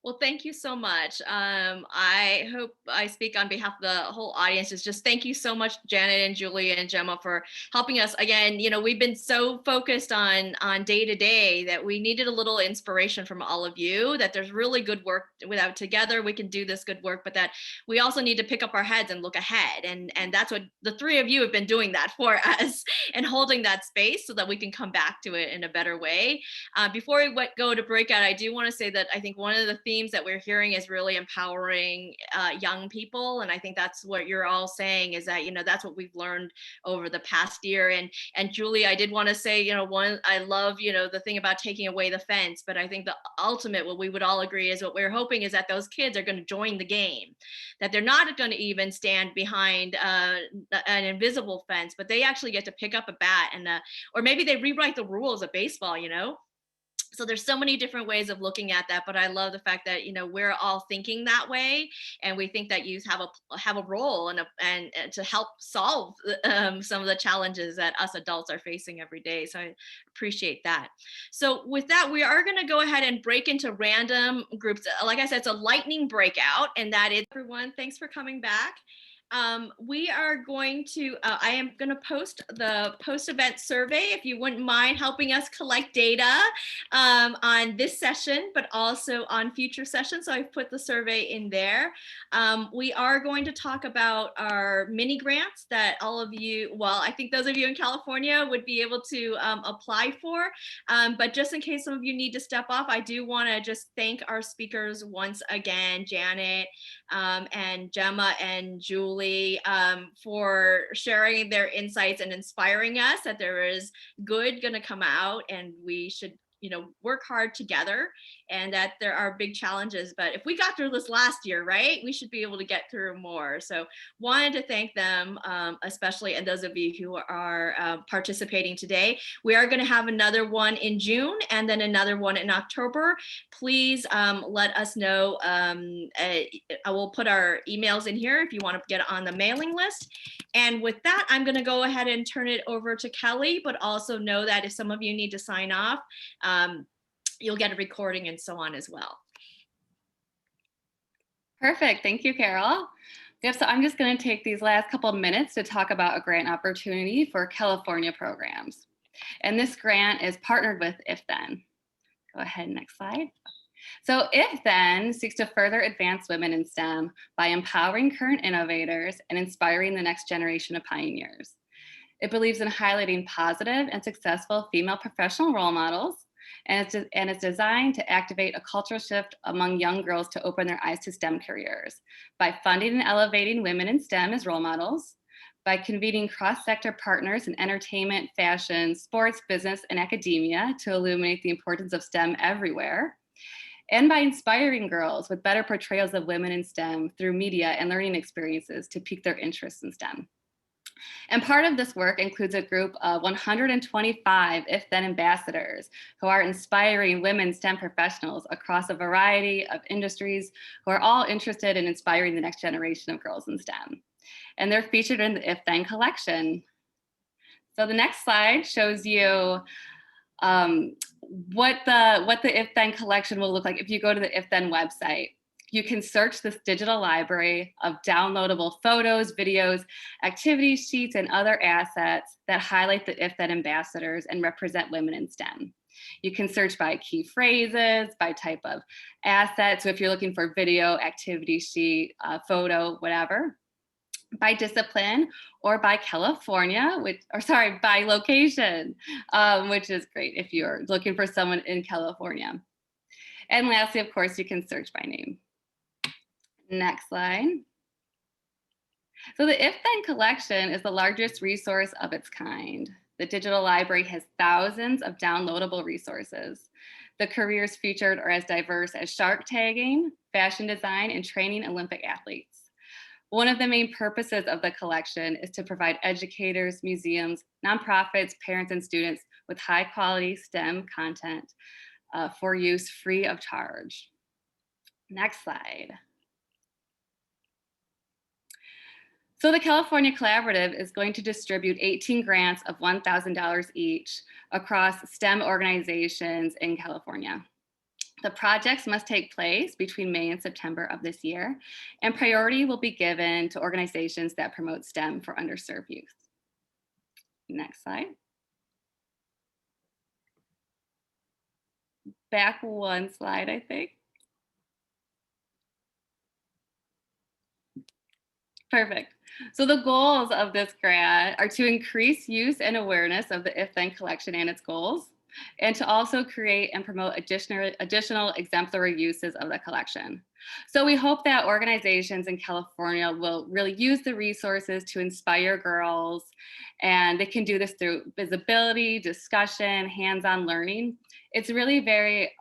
Well, thank you so much. I hope I speak on behalf of the whole audience. Is just thank you so much, Janet and Julie and Gemma, for helping us. Again, we've been so focused on day to day that we needed a little inspiration from all of you, that there's really good work without together we can do this good work, but that we also need to pick up our heads and look ahead. And that's what the three of you have been doing that for us and holding that space so that we can come back to it in a better way. Before we go to breakout, I do want to say that I think one of the themes that we're hearing is really empowering young people. And I think that's what you're all saying, is that, that's what we've learned over the past year. And Julie, I did want to say, one, I love, the thing about taking away the fence, but I think the ultimate, what we would all agree is what we're hoping is that those kids are going to join the game, that they're not going to even stand behind an invisible fence, but they actually get to pick up a bat and, or maybe they rewrite the rules of baseball, So there's so many different ways of looking at that, but I love the fact that, you know, we're all thinking that way, and we think that youth have a role and to help solve some of the challenges that us adults are facing every day. So I appreciate that. So with that, we are going to go ahead and break into random groups. Like I said, it's a lightning breakout, and that is everyone. Thanks for coming back. We are going to, I am going to post the post-event survey if you wouldn't mind helping us collect data on this session, but also on future sessions. So I've put the survey in there. We are going to talk about our mini grants that all of you, well, I think those of you in California would be able to apply for. But just in case some of you need to step off, I do want to just thank our speakers once again, Janet and Gemma and Julie, for sharing their insights and inspiring us that there is good going to come out, and we should, you know, work hard together, and that there are big challenges. But if we got through this last year, right, we should be able to get through more. So wanted to thank them, especially, and those of you who are participating today. We are going to have another one in June and then another one in October. Please let us know. I will put our emails in here if you want to get on the mailing list. And with that, I'm going to go ahead and turn it over to Kelly, but also know that if some of you need to sign off, you'll get a recording and so on as well. Perfect. Thank you, Carol. Yep, so I'm just going to take these last couple of minutes to talk about a grant opportunity for California programs. And this grant is partnered with If Then. Go ahead, next slide. So If Then seeks to further advance women in STEM by empowering current innovators and inspiring the next generation of pioneers. It believes in highlighting positive and successful female professional role models, and it's designed to activate a cultural shift among young girls to open their eyes to STEM careers by funding and elevating women in STEM as role models, by convening cross-sector partners in entertainment, fashion, sports, business, and academia to illuminate the importance of STEM everywhere, and by inspiring girls with better portrayals of women in STEM through media and learning experiences to pique their interest in STEM. And part of this work includes a group of 125 If Then ambassadors who are inspiring women STEM professionals across a variety of industries who are all interested in inspiring the next generation of girls in STEM. And they're featured in the If Then collection. So the next slide shows you what the If Then collection will look like if you go to the If Then website. You can search this digital library of downloadable photos, videos, activity sheets, and other assets that highlight the If Then ambassadors and represent women in STEM. You can search by key phrases, by type of asset. So if you're looking for video, activity sheet, photo, whatever, by discipline, or by California, by location, which is great if you're looking for someone in California. And lastly, of course, you can search by name. Next slide. So the If Then collection is the largest resource of its kind. The digital library has thousands of downloadable resources. The careers featured are as diverse as shark tagging, fashion design, and training Olympic athletes. One of the main purposes of the collection is to provide educators, museums, nonprofits, parents, and students with high quality STEM content for use free of charge. Next slide. So the California Collaborative is going to distribute 18 grants of $1,000 each across STEM organizations in California. The projects must take place between May and September of this year, and priority will be given to organizations that promote STEM for underserved youth. Next slide. Back one slide, I think. Perfect. So the goals of this grant are to increase use and awareness of the If Then collection and its goals, and to also create and promote additional exemplary uses of the collection. So we hope that organizations in California will really use the resources to inspire girls, and they can do this through visibility, discussion, hands-on learning. It's really very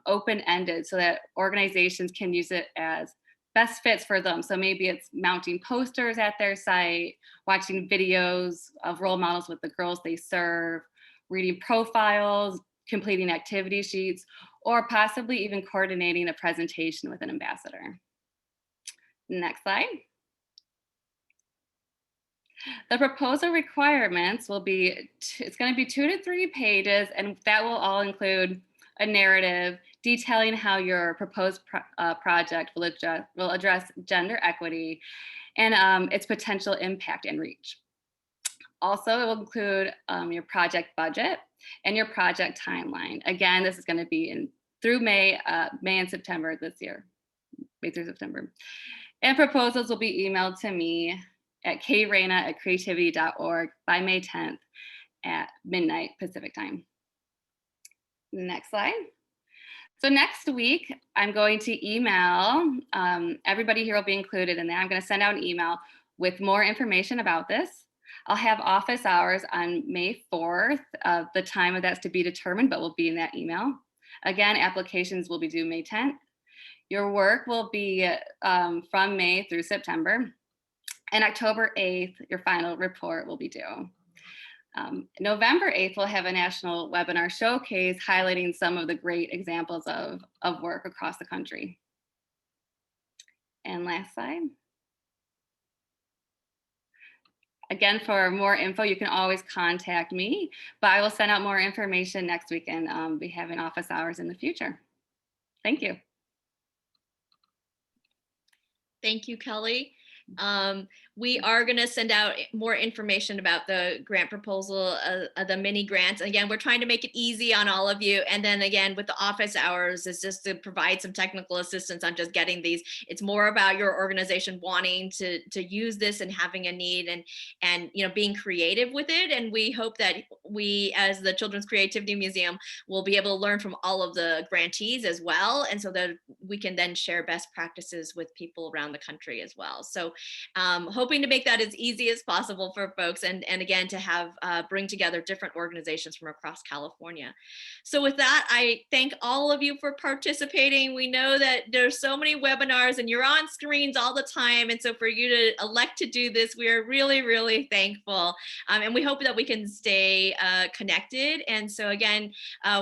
open-ended so that organizations can use it as best fits for them. So maybe it's mounting posters at their site, watching videos of role models with the girls they serve, reading profiles, completing activity sheets, or possibly even coordinating a presentation with an ambassador. Next slide. The proposal requirements will be, it's going to be 2 to 3 pages, and that will all include a narrative detailing how your proposed project will address gender equity and its potential impact and reach. Also, it will include your project budget and your project timeline. Again, this is going to be through May and September this year, May through September. And proposals will be emailed to me at kreina@creativity.org by May 10th at midnight Pacific time. Next slide. So next week, I'm going to email, everybody here will be included in that. I'm going to send out an email with more information about this. I'll have office hours on May 4th. The time of that's to be determined, but will be in that email. Again, applications will be due May 10th. Your work will be from May through September. And October 8th, your final report will be due. November 8th, we'll have a national webinar showcase highlighting some of the great examples of work across the country. And last slide. Again, for more info, you can always contact me, but I will send out more information next week and be having office hours in the future. Thank you. Thank you, Kelly. We are going to send out more information about the grant proposal, the mini grants. Again, we're trying to make it easy on all of you. And then again, with the office hours, is just to provide some technical assistance on just getting these. It's more about your organization wanting to use this and having a need and being creative with it. And we hope that we, as the Children's Creativity Museum, will be able to learn from all of the grantees as well. And so that we can then share best practices with people around the country as well. So hoping to make that as easy as possible for folks and again to have bring together different organizations from across California. So with that, I thank all of you for participating. We know that there's so many webinars and you're on screens all the time, and so for you to elect to do this, we are really, really thankful, and we hope that we can stay connected. And so again,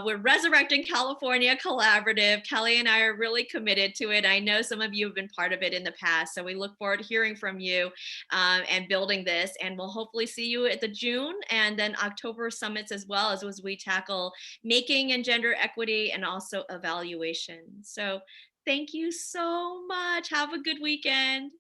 we're Resurrecting California Collaborative. Kelly and I are really committed to it. I know some of you have been part of it in the past, so we look forward to hearing from you and building this, and we'll hopefully see you at the June and then October summits as well as we tackle making and gender equity and also evaluation. So thank you so much. Have a good weekend.